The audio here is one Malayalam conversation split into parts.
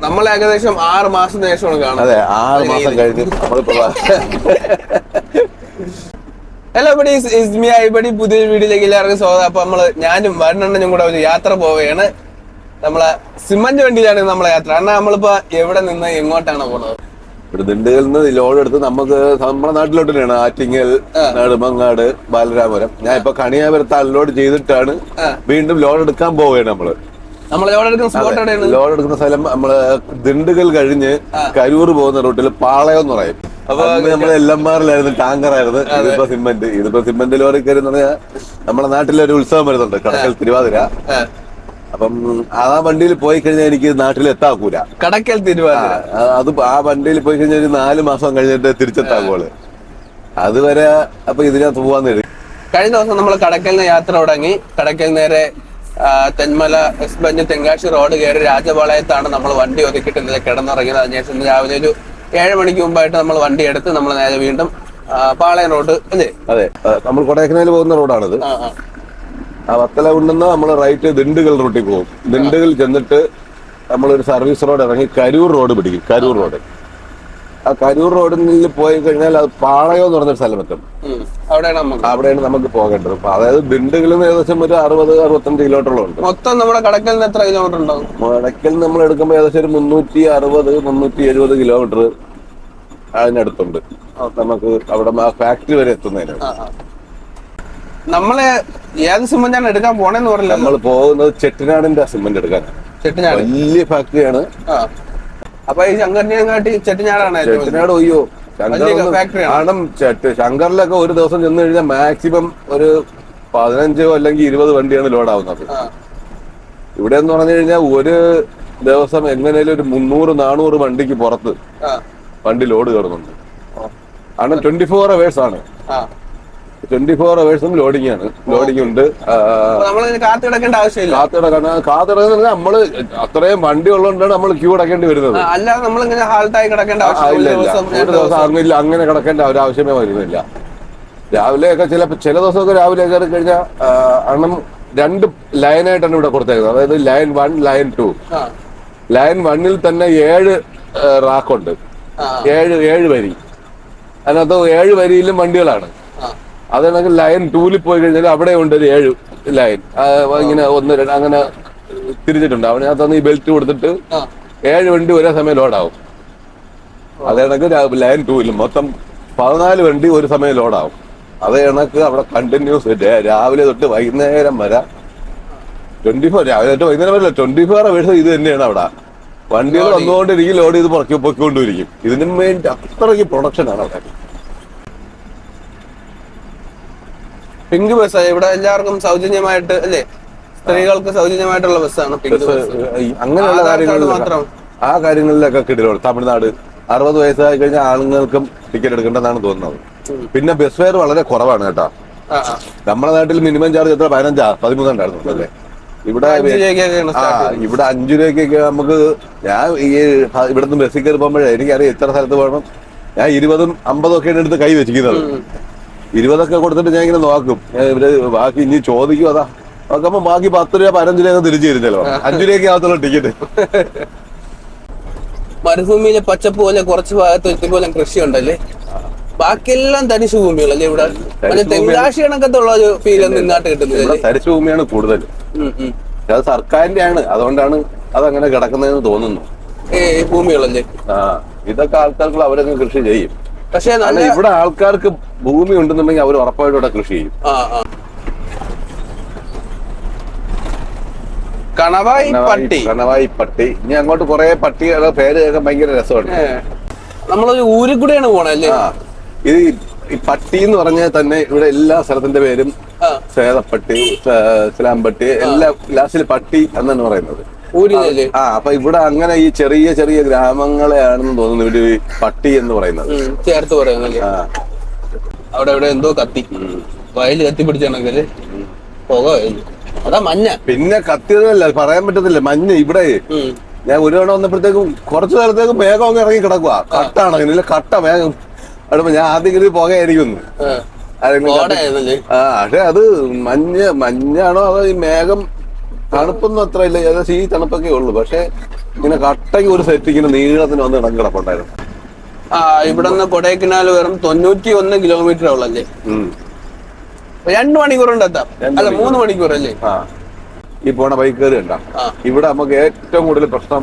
നമ്മൾ ഏകദേശം 6 മാസത്തിന് ശേഷമാണ് കാണുന്നത്. അതെ, 6 മാസം കഴിഞ്ഞ് നമ്മളിപ്പോ ഹലോ ബഡി, ഇറ്റ്സ് മീ ഐബഡി. പുതിയ വീഡിയോയിലേക്ക് എല്ലാവർക്കും സ്വാഗതം. അപ്പൊ ഞാനും വരുണ്ണനും കൂടെ ഒരു യാത്ര പോവുകയാണ്. നമ്മളെ സിമന്റ് വണ്ടിയിലാണ് നമ്മളെ യാത്ര. കാരണം നമ്മളിപ്പോ എവിടെ നിന്ന് എങ്ങോട്ടാണ് പോണത്? ഇവിടെ ദിണ്ടുകളിൽ നിന്ന് ലോഡ് എടുത്ത് നമുക്ക് നമ്മുടെ നാട്ടിലോട്ട് തന്നെയാണ്. ആറ്റിങ്ങൽ, നെടുമങ്ങാട്, ബാലരാമപുരം. ഞാൻ ഇപ്പൊ കണിയാപുരത്ത് അൺലോഡ് ചെയ്തിട്ടാണ് വീണ്ടും ലോഡ് എടുക്കാൻ പോവുകയാണ് നമ്മള്. ലോഡ് എടുക്കുന്ന സ്ഥലം നമ്മള് ദിണ്ടുകൾ കഴിഞ്ഞ് കരൂർ പോകുന്ന റൂട്ടിൽ പാളയം എന്ന് പറയും. അപ്പൊ നമ്മള് എല്ലമ്മാറിലായിരുന്നു, ടാങ്കറായിരുന്നു. ഇതിപ്പോ സിമന്റ് ലോറി കയറി എന്ന് പറഞ്ഞാൽ നമ്മുടെ നാട്ടിലെ ഒരു ഉത്സവം വരുന്നുണ്ട്, കടക്കൽ തിരുവാതിര. അപ്പം ആ വണ്ടിയിൽ പോയി കഴിഞ്ഞാൽ എനിക്ക് നാട്ടിൽ എത്താക്കൂല. കടക്കൽ തിരുവാതിര അത് ആ വണ്ടിയിൽ പോയി കഴിഞ്ഞാൽ ഒരു 4 മാസം കഴിഞ്ഞിട്ട് തിരിച്ചെത്താക്കുള്ളു. അതുവരെ അപ്പൊ ഇതിനകത്ത് പോവാന്ന് എഴുതി. കഴിഞ്ഞ ദിവസം നമ്മൾ കടക്കലിന് യാത്ര തുടങ്ങി. കടക്കൽ നേരെ തെന്മല എക്സ്ബഞ്ച് തെങ്കാശി റോഡ് കയറി രാജപാളയത്താണ് നമ്മൾ വണ്ടി ഒതുക്കിയിട്ട് ഇന്നലെ കിടന്നുറങ്ങിയത്. അതിനുശേഷം രാവിലെ ഒരു 7 മണിക്ക് മുമ്പായിട്ട് നമ്മൾ വണ്ടി എടുത്ത് നമ്മൾ നേരെ വീണ്ടും പാളയം റോഡ് അല്ലേ? അതെ, നമ്മൾ കൊടൈക്കനാൽ പോകുന്ന റോഡാണിത്. ആ വത്തല കൊണ്ടുവന്ന് നമ്മൾ റൈറ്റ് ദിണ്ടുകൾ റൂട്ടിൽ പോകും. ദിണ്ടുകൾ ചെന്നിട്ട് നമ്മളൊരു സർവീസ് റോഡ് ഇറങ്ങി കരൂർ റോഡ് പിടിക്കും. കരൂർ റോഡ്, ആ കരൂർ റോഡിൽ പോയി കഴിഞ്ഞാൽ അത് പാളയം എന്ന് പറഞ്ഞൊരു സ്ഥലം എത്തും. അവിടെയാണ് നമുക്ക് പോകേണ്ടത്. അതായത് ദിണ്ടുകളിൽ നിന്ന് ഏകദേശം ഒരു 60-65 കിലോമീറ്ററോളം ഉണ്ട്. മൊത്തം നമ്മുടെ കടക്കൽ നിന്ന് എത്ര കിലോമീറ്റർ ഉണ്ടാവും? കടക്കൽ നമ്മൾ എടുക്കുമ്പോൾ ഏകദേശം ഒരു 360-370 കിലോമീറ്റർ അതിനടുത്തുണ്ട് നമുക്ക് അവിടെ ഫാക്ടറി വരെ എത്തുന്നതിന്. നമ്മള് ഏത് സിമന്റാണ് എടുക്കാൻ പോണെന്ന് പറഞ്ഞില്ല. നമ്മൾ പോകുന്നത് ചെട്ടിനാടിന്റെ സിമന്റ് എടുക്കാനാണ്. ചെട്ടിനാട് വലിയ ഫാക്ടറിയാണ്. അപ്പൊ ഈ ശങ്കറിനെക്കാട്ടി ചെട്ടിനാടാണ്. ചെട്ടിനാട് ഒയ്യോ കാരണം ശങ്കറിലൊക്കെ ഒരു ദിവസം ചെന്ന് കഴിഞ്ഞാൽ മാക്സിമം ഒരു 15 അല്ലെങ്കിൽ 20 വണ്ടിയാണ് ലോഡ് ആവുന്നത്. ഇവിടെ എന്ന് പറഞ്ഞു കഴിഞ്ഞാൽ ഒരു ദിവസം എങ്ങനെയാലും ഒരു 300-400 വണ്ടിക്ക് പുറത്ത് വണ്ടി ലോഡ് കയറുന്നുണ്ട്. കാരണം 24 hours ആണ്. 24 hours ലോഡിംഗ് ആണ്. ലോഡിംഗ് ഉണ്ട്. കാത്തിടക്കേണ്ട ആവശ്യമില്ല. കാത്തിടക്കുന്ന നമ്മള് അത്രയും വണ്ടി ഉള്ളതുകൊണ്ടാണ് നമ്മൾ ക്യൂ അടക്കേണ്ടി വരുന്നത്. അല്ലാതെ നമ്മളിങ്ങനെ ഹാൾട്ടായി കിടക്കേണ്ട ആവശ്യമില്ല. ഒരു ദിവസം അറിഞ്ഞില്ല, അങ്ങനെ കിടക്കേണ്ട ഒരു ആവശ്യമേ വരുന്നില്ല. രാവിലെയൊക്കെ ചില ദിവസമൊക്കെ രാവിലെ കയറി കഴിഞ്ഞാൽ അണ്ണം 2 ലൈനായിട്ടാണ് ഇവിടെ കൊടുത്തേക്കുന്നത്. അതായത് ലൈൻ 1, ലൈൻ 2. ലൈൻ 1-ൽ തന്നെ 7 റാക്കുണ്ട്. 7 വരി. അതിനകത്ത് 7 വരിയിലും വണ്ടികളാണ്. അതാണെങ്കിൽ ലൈൻ 2-ൽ പോയി കഴിഞ്ഞാൽ അവിടെ ഉണ്ട് ഒരു 7 ലൈൻ. ഇങ്ങനെ 1, 2 അങ്ങനെ തിരിച്ചിട്ടുണ്ട്. അതിനകത്ത് ഈ ബെൽറ്റ് കൊടുത്തിട്ട് 7 വണ്ടി ഒരേ സമയം ലോഡാവും. അതേ കണക്ക് ലൈൻ 2-ൽ മൊത്തം 14 വണ്ടി ഒരു സമയം ലോഡാവും. അതേ കണക്ക് അവിടെ കണ്ടിന്യൂസ് രാവിലെ തൊട്ട് വൈകുന്നേരം വരെ 24, രാവിലെ തൊട്ട് വൈകുന്നേരം വരെ 24 hours ഇത് തന്നെയാണ് അവിടെ. വണ്ടികൾ വന്നുകൊണ്ടിരിക്കും, ലോഡ് ചെയ്ത് പൊക്കിക്കൊണ്ടിരിക്കും. ഇതിനും വേണ്ടി അത്രയ്ക്ക് പ്രൊഡക്ഷനാണ് അവിടെ. പിങ്ക് ബസ് ഇവിടെ എല്ലാവർക്കും സൗജന്യമായിട്ട് അല്ലേ? സ്ത്രീകൾക്ക് സൗജന്യമായിട്ടുള്ള ബസ്സാണ് പിങ്ക് ബസ്. അങ്ങനെയുള്ള കാര്യങ്ങൾ മാത്രം. ആ കാര്യങ്ങളിലൊക്കെ കിട്ടില്ല. തമിഴ്നാട് 60 വയസ്സായി കഴിഞ്ഞാൽ ആളുകൾക്കും ടിക്കറ്റ് എടുക്കേണ്ടതാണ് തോന്നുന്നത്. പിന്നെ ബസ് ഫെയർ വളരെ കുറവാണ് കേട്ടോ. നമ്മുടെ നാട്ടിൽ മിനിമം ചാർജ് എത്ര? 15-13 ഉണ്ടായിരുന്നു അല്ലേ? ഇവിടെ 5 രൂപയ്ക്കൊക്കെ നമുക്ക്. ഞാൻ ഈ ഇവിടുന്ന് ബസ്സിൽ കയറി പോകുമ്പോഴേ എനിക്കറിയാം എത്ര സ്ഥലത്ത് പോകണം. ഞാൻ 20-50 ഒക്കെയാണ് എടുത്ത് കൈ വെച്ചിരിക്കുന്നത്. 20 കൊടുത്തിട്ട് ഞാൻ ഇങ്ങനെ നോക്കും. ഇവര് ബാക്കി ഇനി ചോദിക്കും. അതാ നോക്കുമ്പോ ബാക്കി 10 രൂപ 15 രൂപ തിരിച്ചു തരുന്നല്ലോ. 5 രൂപയ്ക്ക് ആകത്തുള്ള ടിക്കറ്റ്. മരുഭൂമിയിലെ പച്ചപ്പ് പോലെ കുറച്ച് ഭാഗത്ത് ഇതുപോലെ കൃഷി ഉണ്ടല്ലേ? ബാക്കിയെല്ലാം തരിശു ഭൂമികളല്ലേ ഇവിടെ? തെങ്കാശി കണക്കത്തുള്ള ഒരു ഫീൽ ഒന്നും ഇങ്ങോട്ട് കിട്ടുന്നില്ല. തരിശു ഭൂമിയാണ് കൂടുതൽ. അത് സർക്കാരിന്റെ ആണ്, അതുകൊണ്ടാണ് അതങ്ങനെ കിടക്കുന്നതെന്ന് തോന്നുന്നു. ഭൂമികളല്ലേ? ഇതൊക്കെ ആൾക്കാർക്ക് അവരൊക്കെ കൃഷി ചെയ്യും. പക്ഷെ ഇവിടെ ആൾക്കാർക്ക് ഭൂമി ഉണ്ടെന്നുണ്ടെങ്കിൽ അവർ ഉറപ്പായിട്ടും ഇവിടെ കൃഷി ചെയ്യും. കണവായി പട്ടി. ഇനി അങ്ങോട്ട് കുറെ പട്ടികളുടെ പേര് കേൾക്കാൻ ഭയങ്കര രസമാണ്. നമ്മളൊരു ഊരിൽ കൂടെയാണ് പോണല്ലേ? ഇത് ഈ പട്ടി എന്ന് പറഞ്ഞാൽ തന്നെ ഇവിടെ എല്ലാ സ്ഥലത്തിന്റെ പേരും സേതപ്പട്ടി, സ്ലാംപട്ടി, എല്ലാം ലാസ്റ്റിൽ പട്ടി എന്നാണ് പറയുന്നത്. അപ്പൊ ഇവിടെ അങ്ങനെ ഈ ചെറിയ ചെറിയ ഗ്രാമങ്ങളെയാണെന്ന് തോന്നുന്നു ഇവിടെ പട്ടി എന്ന് പറയുന്നത് ചേർത്ത് പറയുന്നല്ലേ. അവിടെ ഇവിടെ എന്തോ കത്തി വയല് കത്തി പിടിച്ചാണെങ്കിൽ പുക. അതാ മഞ്ഞ. പിന്നെ കത്തിയതല്ല പറയാൻ പറ്റത്തില്ല. മഞ്ഞ് ഇവിടെ ഞാൻ ഒരു തവണ വന്നപ്പോഴത്തേക്കും കുറച്ചു നേരത്തേക്ക് മേഘം അങ്ങ് ഇറങ്ങി കിടക്കുക. കട്ടാണ് ഇതില്ല, കട്ട മേഘം. അടുപ്പ ഞാൻ ആദ്യം കരുതി പുകയായിരിക്കും. പക്ഷെ അത് മഞ്ഞാണോ അതോ ഈ മേഘം തണുപ്പൊന്നും അത്ര ഇല്ല, ഏകദേശം ഈ തണുപ്പൊക്കെ ഉള്ളു. പക്ഷെ ഇങ്ങനെ കട്ടയ്ക്ക് ഒരു സെറ്റ് ഇങ്ങനെ നീളത്തിന് വന്ന് ഇടങ്ങിടപ്പുണ്ടായിരുന്നു. ഇവിടെ നിന്ന് കൊടൈക്കനാൽ വെറും 91 കിലോമീറ്റർ ഉള്ളല്ലേ? 2 മണിക്കൂർ കൊണ്ട് എത്താം. അല്ല 3 മണിക്കൂർ അല്ലേ? ഈ പോണ ബൈക്ക് കയറി ഉണ്ടാ. ഇവിടെ നമുക്ക് ഏറ്റവും കൂടുതൽ പ്രശ്നം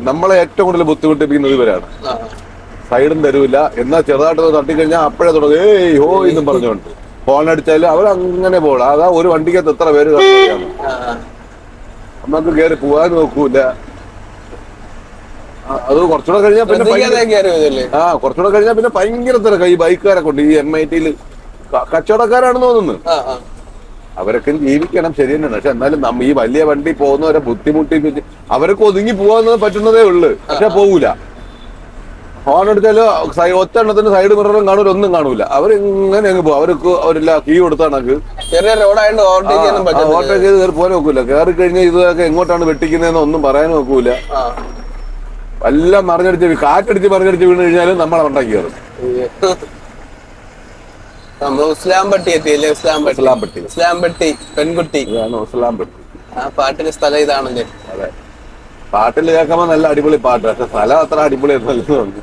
നമ്മളെ ഏറ്റവും കൂടുതൽ ബുദ്ധിമുട്ടിപ്പിക്കുന്നത് ഇവരാണ്. സൈഡും തരൂല, എന്നാൽ ചെറുതായിട്ട് തട്ടിക്കഴിഞ്ഞാൽ അപ്പോഴേ തുടങ്ങും ഏയ് ഹോ എന്നും പറഞ്ഞുകൊണ്ട് ഫോൺ അടിച്ചാലും അവരങ്ങനെ പോകണം. അതാ ഒരു വണ്ടിക്കകത്ത് എത്ര പേര് കയറിയാണ്. നമുക്ക് കയറി പോകാൻ നോക്കൂല. അത് കുറച്ചുകൂടെ കഴിഞ്ഞാൽ പിന്നെ കുറച്ചുകൂടെ കഴിഞ്ഞാൽ പിന്നെ ഭയങ്കര തിരക്കാ ഈ ബൈക്കുകാരെ കൊണ്ട്. ഈ MIT-യിൽ കച്ചവടക്കാരാണെന്ന് തോന്നുന്നു. അവരൊക്കെ ജീവിക്കണം, ശരി തന്നെയാണ്. പക്ഷെ എന്നാലും ഈ വലിയ വണ്ടി പോകുന്നവരെ ബുദ്ധിമുട്ടിപ്പിച്ച് അവരൊക്കെ ഒതുങ്ങി പോകാൻ പറ്റുന്നതേ ഉള്ളു. പക്ഷെ പോകൂല. ഹോൺ അടിച്ചാലും ഒറ്റ എണ്ണത്തിന് സൈഡ് മിററും കാണൂല, ഒന്നും കാണൂല. അവരിങ്ങനെ അങ്ങ് പോകും. അവരില്ല കീ കൊടുത്താണക്ക് ഓവർടേക്ക് ചെയ്ത് കയറി പോലെ നോക്കൂല. കയറി കഴിഞ്ഞാൽ ഇതൊക്കെ എങ്ങോട്ടാണ് വെട്ടിക്കുന്നതെന്ന് ഒന്നും പറയാൻ നോക്കൂല. എല്ലാം മറിഞ്ഞടിച്ച് കാറ്റടിച്ച് മറിഞ്ഞടിച്ച് വീണ് കഴിഞ്ഞാലും നമ്മളെ ഉണ്ടാക്കി കയറും. ഉസ്ലാംപട്ടി എത്തിയല്ലേ? ഉസ്ലാംപട്ടി പെൺകുട്ടി പാട്ടിന്റെ സ്ഥലം ഇതാണല്ലേ? അതെ, പാട്ടിൽ കേൾക്കുമ്പോ നല്ല അടിപൊളി പാട്ട്. പക്ഷെ സ്ഥലം അത്ര അടിപൊളി തോന്നുന്നു.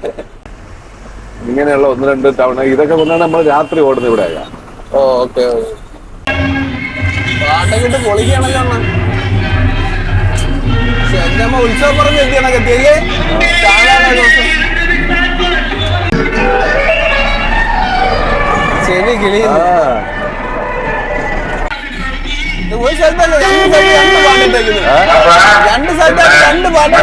ഇങ്ങനെയുള്ള 1-2 ടൗൺ ഇതൊക്കെ കൊണ്ടാണ് നമ്മൾ രാത്രി ഓടുന്നത് ഇവിടെ. ഓക്കെ, പാട്ടൊക്കെ പൊളിക്കാണല്ലോ. ഉത്സവം പറഞ്ഞ് എത്തിയാണൊക്കെ എത്തിയല്ലേ? ശരി കിളി ഒരു സ്ഥലത്തല്ലേ 2 സ്ഥലത്ത് 2 പാട്ട്.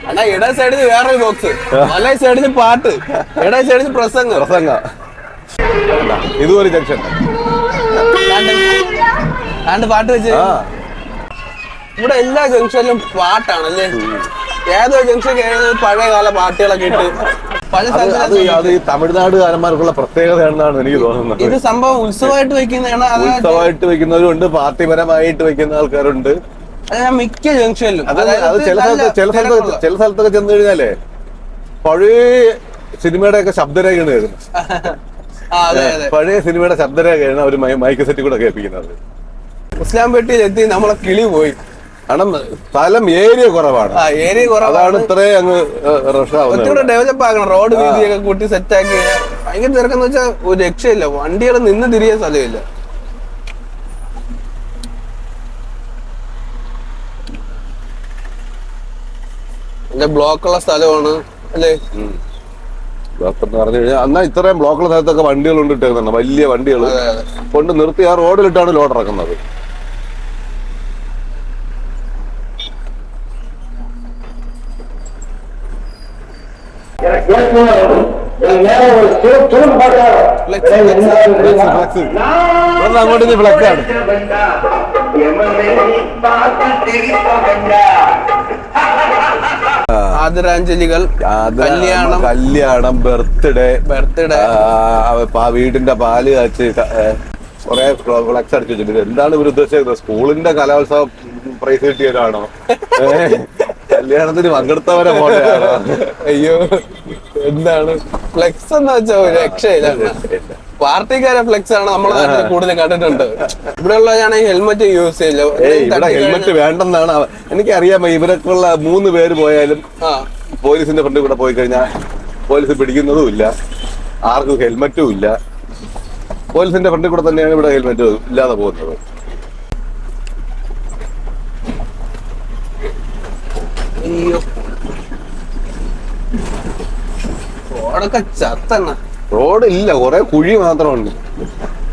അണ്ണാ ഇട സൈഡിൽ വേറൊരു ബോക്സ്, വലേ സൈഡിൽ പാട്ട്, ഇട സൈഡിൽ പ്രസംഗ. ഇതുപോലെ ജംഗ്ഷൻ പാട്ട് വെച്ച് ഇവിടെ എല്ലാ ജംഗ്ഷനിലും പാട്ടാണല്ലേ? ഏതോ ജംഗ്ഷൻ കഴിയുന്നത് പഴയകാല പാട്ടുകളൊക്കെ ഇട്ട് പല അത് ഈ തമിഴ്നാട് കാരന്മാർക്കുള്ള പ്രത്യേകതയാണെന്നാണ് എനിക്ക് തോന്നുന്നത്. ഇത് സംഭവം ഉത്സവമായിട്ട് വെക്കുന്നതാണ്. ഉത്സവമായിട്ട് വെക്കുന്നവരുണ്ട്, പാർട്ടിപരമായിട്ട് വെക്കുന്ന ആൾക്കാരുണ്ട്. മിക്ക ജംഗ്ഷനിലും. അത് ചില സ്ഥലത്തൊക്കെ ചെന്ന് കഴിഞ്ഞാലേ പഴയ സിനിമയുടെ ഒക്കെ ശബ്ദരേഖയാണ് കേൾക്കുന്നത്. പഴയ സിനിമയുടെ ശബ്ദരേഖയാണ് അവർ മൈക്ക് സെറ്റ് കൂടെ കേൾപ്പിക്കുന്നത്. ഉസ്ലാംപേട്ടിയിൽ എത്തി നമ്മളെ കിളി പോയി. കാരണം സ്ഥലം ഏരിയ കുറവാണ്. അതാണ് ഇത്രയും അങ്ങ് ഒത്തിരി ഡെവലപ്പ് ആക്കണം. റോഡ് വീതിയൊക്കെ കൂട്ടി സെറ്റാക്കി ഭയങ്കര തിരക്കെന്ന് വെച്ചാൽ ഒരു രക്ഷയില്ല. വണ്ടികൾ നിന്ന് തിരിയാൻ സ്ഥലമില്ല. ബ്ലോക്കുള്ള സ്ഥലമാണ് അല്ലേ? ബ്ലോക്ക് എന്ന് പറഞ്ഞു കഴിഞ്ഞാൽ എന്നാൽ ഇത്രയും ബ്ലോക്കുള്ള സ്ഥലത്തൊക്കെ വണ്ടികൾ കൊണ്ടിട്ടേക്കുന്നുണ്ട്. വലിയ വണ്ടികൾ കൊണ്ട് നിർത്തി ആ റോഡിലിട്ടാണ് ലോഡ് ഇറക്കുന്നത്. അങ്ങോട്ട് ഫ്ലക്സാണ്. ആദരാഞ്ജലികൾ, കല്യാണം, ബർത്ത്ഡേ, വീടിന്റെ പാല് കാച്ച് കുറെ ഫ്ലക്സ് അടിച്ചു വെച്ചിട്ടുണ്ട്. എന്താണ് ഇവർ ഉദ്ദേശിച്ചത്? സ്കൂളിന്റെ കലോത്സവം പ്രൈസ് കിട്ടിയവരാണോ? കല്യാണത്തിന് പങ്കെടുത്തവരെ പോലെയാണോ? അയ്യോ, എന്താണ് ഫ്ലെക്സ് എന്ന് വെച്ചാൽ രക്ഷയില്ല. പാർട്ടിക്കാരെ ഫ്ലെക്സ് ആണ് നമ്മളെ നാട്ടിൽ കൂടുതൽ കണ്ടിട്ടുണ്ട്. ഇവിടെ ഉള്ളതാണെങ്കിൽ ഹെൽമെറ്റ് യൂസ് ചെയ്യില്ല. ഇവിടെ ഹെൽമെറ്റ് വേണ്ടെന്നാണ് എനിക്കറിയാം. ഇവരൊക്കെയുള്ള 3 പേര് പോയാലും പോലീസിന്റെ ഫ്രണ്ട് കൂടെ പോയി കഴിഞ്ഞാൽ പോലീസ് പിടിക്കുന്നതും ഇല്ല, ആർക്കും ഹെൽമെറ്റും ഇല്ല. പോലീസിന്റെ ഫ്രണ്ടിൽ കൂടെ തന്നെയാണ് ഇവിടെ ഹെൽമെറ്റ് ഇല്ലാതെ പോകുന്നത്. അയ്യോ, റോഡൊക്കെ ചത്തണ്ണ. റോഡ് ഇല്ല, കുറെ കുഴി മാത്രമുണ്ട്.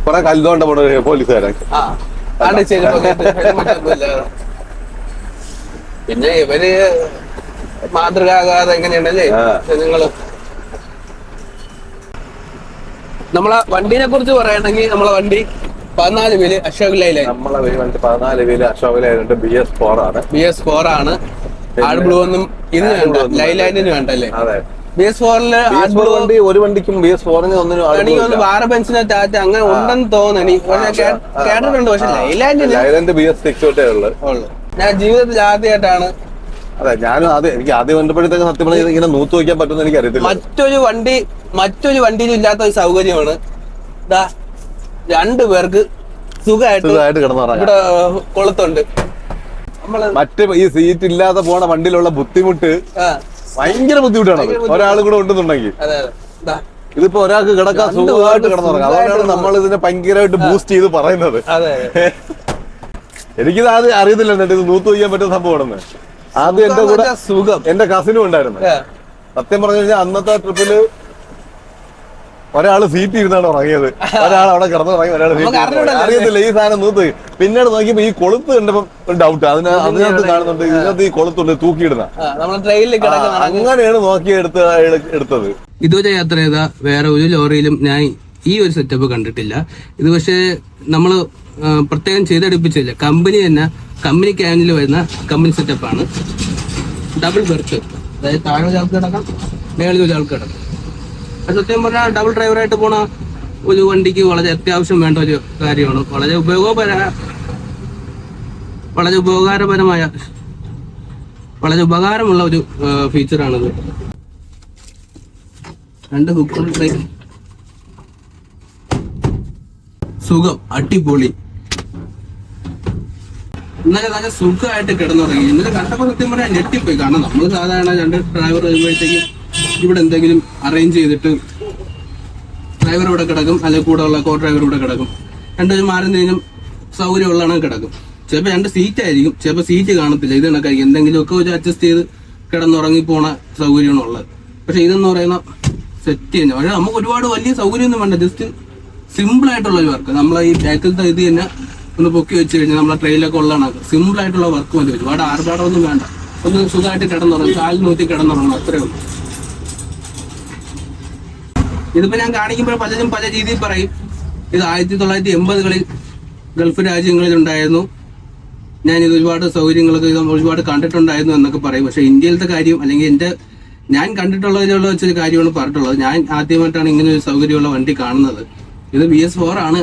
കുറെ കല്ലുകൊണ്ട് പോണ പോലീസുകാരൻ. പിന്നെ ഇവര് മാതൃകാകാതെ എങ്ങനെയാണല്ലേ നിങ്ങള്. നമ്മളെ വണ്ടീനെ കുറിച്ച് പറയുകയാണെങ്കിൽ നമ്മളെ വണ്ടി 14 വീല് അശോക് ലൈലാൻഡ്. നമ്മളെ വണ്ടി 14 വീല് അശോക് ലൈലാൻഡ് BS4 ആണ്. BS4 ആണ്. ആഡ് ബ്ലൂ ഒന്നും ഇതിന് വേണ്ട, ലൈലാൻഡിന് വേണ്ടല്ലേ? BS4-ല് വണ്ടി ഒരു വണ്ടിക്കും BS4-ന് ഒന്നിനും വേറെ ബെൻസിനോ ടാറ്റ അങ്ങനെ ഉണ്ടെന്ന് തോന്നുന്നു. കേട്ടിട്ടുണ്ട്. പക്ഷെ ലൈലാൻഡ് BS6 ഉള്ളു. ഞാൻ ജീവിതത്തിൽ ആദ്യമായിട്ടാണ്. അതെ, ഞാനും എനിക്ക് ആദ്യം കണ്ടപ്പോഴത്തേക്ക് സത്യം പറഞ്ഞാൽ ഇങ്ങനെ നൂത്ത് വയ്ക്കാൻ പറ്റുമെന്ന് എനിക്ക് അറിയത്തില്ല. മറ്റൊരു വണ്ടിയിലും ഇല്ലാത്ത ഒരു സൗകര്യമാണ് 2 പേർക്ക് സുഖമായിട്ട് കിടന്നുറങ്ങാം. ഇവിടെ കൊളുത്തുണ്ട്. മറ്റേ ഈ സീറ്റ് ഇല്ലാതെ പോണ വണ്ടിയിലുള്ള ബുദ്ധിമുട്ട് ഭയങ്കര ബുദ്ധിമുട്ടാണ്. ഒരാളും കൂടെ ഉണ്ടെന്നുണ്ടെങ്കിൽ ഇതിപ്പോ ഒരാൾക്ക് കിടക്കാൻ സുഖമായിട്ട് കിടന്നുറങ്ങാം. അതുകൊണ്ടാണ് നമ്മൾ ഇതിനെ ഭയങ്കരമായിട്ട് ബൂസ്റ്റ് ചെയ്ത് പറയുന്നത്. എനിക്കിത് ആദ്യം അറിയത്തില്ല എന്നിട്ട് ഇത് നൂത്ത് ചെയ്യാൻ പറ്റുന്ന സംഭവമാണെന്ന്. ആദ്യം എന്റെ കൂടെ സുഖം എന്റെ കസിനും ഉണ്ടായിരുന്നു. സത്യം പറഞ്ഞു കഴിഞ്ഞാൽ അന്നത്തെ ട്രിപ്പില് ഒരാള് സീറ്റ് ഇരുന്നാണ് ഉറങ്ങിയത്, ഒരാൾ അവിടെ കിടന്നുറങ്ങി, ഒരാൾ അറിയത്തില്ല ഈ സാധനം നൂത്ത്. പിന്നീട് നോക്കിയപ്പോ ഈ കൊളുത്ത് കണ്ടപ്പോ ഒരു ഡൗട്ട്, അതിനകത്ത് കാണുന്നുണ്ട് ഇതിനകത്ത് ഈ കൊളുത്തുണ്ട് തൂക്കിയിടുന്ന. അങ്ങനെയാണ് നോക്കി എടുത്തത്. ഇതുവരെ യാത്ര ചെയ്ത വേറെ ഒരു ലോറിയിലും ഞാൻ ഈ ഒരു സെറ്റപ്പ് കണ്ടിട്ടില്ല. ഇത് പക്ഷേ നമ്മള് പ്രത്യേകം ചെയ്തെടുപ്പിച്ചില്ല. കമ്പനി തന്നെ, കമ്പനി ക്യാനിൽ വരുന്ന കമ്പനി സെറ്റപ്പാണ്. ഡബിൾ ബെർത്ത്, അതായത് താഴെ ഒരാൾക്ക് കിടക്കാം, മേളിൽ ഒരാൾക്ക് കിടക്കാം. അത് സത്യം പറഞ്ഞാൽ ഡബിൾ ഡ്രൈവറായിട്ട് പോണ ഒരു വണ്ടിക്ക് വളരെ അത്യാവശ്യം വേണ്ട ഒരു കാര്യമാണ്. വളരെ ഉപകാരമുള്ള ഒരു ഫീച്ചറാണിത്. 2 ഹുക്കുകൾ, സുഖം, അടിപൊളി. ഇന്നലെ നല്ല സുഖമായിട്ട് കിടന്നുറങ്ങി. ഇന്നലെ കണ്ടപ്പോൾ സത്യം പറഞ്ഞാൽ ഞെട്ടിപ്പോയി. കാരണം നമ്മൾ സാധാരണ 2 ഡ്രൈവർ വരുമ്പോഴത്തേക്കും ഇവിടെ എന്തെങ്കിലും അറേഞ്ച് ചെയ്തിട്ട് ഡ്രൈവർ ഇവിടെ കിടക്കും, അല്ലെങ്കിൽ കൂടെ ഉള്ള കോ ഡ്രൈവർ ഇവിടെ കിടക്കും. രണ്ടുപേരും മാറി കഴിഞ്ഞും സൗകര്യമുള്ളതാണ് കിടക്കും. ചിലപ്പോൾ 2 സീറ്റ് ആയിരിക്കും, ചിലപ്പോൾ സീറ്റ് കാണത്തില്ല. ഇത് കണക്കായിരിക്കും, എന്തെങ്കിലുമൊക്കെ ഒരു അഡ്ജസ്റ്റ് ചെയ്ത് കിടന്നുറങ്ങി പോണ സൗകര്യമാണ് ഉള്ളത്. പക്ഷെ ഇതെന്ന് പറയുന്ന സെറ്റ് തന്നെ. പക്ഷേ നമുക്ക് ഒരുപാട് വലിയ സൗകര്യമൊന്നും വേണ്ട, ജസ്റ്റ് സിമ്പിൾ ആയിട്ടുള്ള ഒരു വർക്ക്. നമ്മളെ ഈ ബാക്കിലത്തെ ഇത് തന്നെ ഒന്ന് പൊക്കി വെച്ച് കഴിഞ്ഞാൽ നമ്മളെ ട്രെയിലൊക്കെ ഉള്ളതാണ്. സിമ്പിൾ ആയിട്ടുള്ള വർക്ക് മതി, ഒരുപാട് ആർഭാടമൊന്നും വേണ്ട. ഒന്ന് സുഖമായിട്ട് കിടന്നുറങ്ങും, കാലിൽ നൂറ്റി കിടന്നുറങ്ങും, അത്രേ ഉള്ളൂ. ഇതിപ്പോ ഞാൻ കാണിക്കുമ്പോൾ പലരും പല രീതിയിൽ പറയും. ഇത് 1980-കളിൽ ഗൾഫ് രാജ്യങ്ങളിൽ ഉണ്ടായിരുന്നു, ഞാനിത് ഒരുപാട് സൗകര്യങ്ങളൊക്കെ ഒരുപാട് കണ്ടിട്ടുണ്ടായിരുന്നു എന്നൊക്കെ പറയും. പക്ഷെ ഇന്ത്യയിലത്തെ കാര്യം, അല്ലെങ്കിൽ ഞാൻ കണ്ടിട്ടുള്ളതിലുള്ള വെച്ചൊരു കാര്യമാണ് പറഞ്ഞിട്ടുള്ളത്. ഞാൻ ആദ്യമായിട്ടാണ് ഇങ്ങനെ ഒരു സൗകര്യമുള്ള വണ്ടി കാണുന്നത്. ഇത് BS4 ആണ്.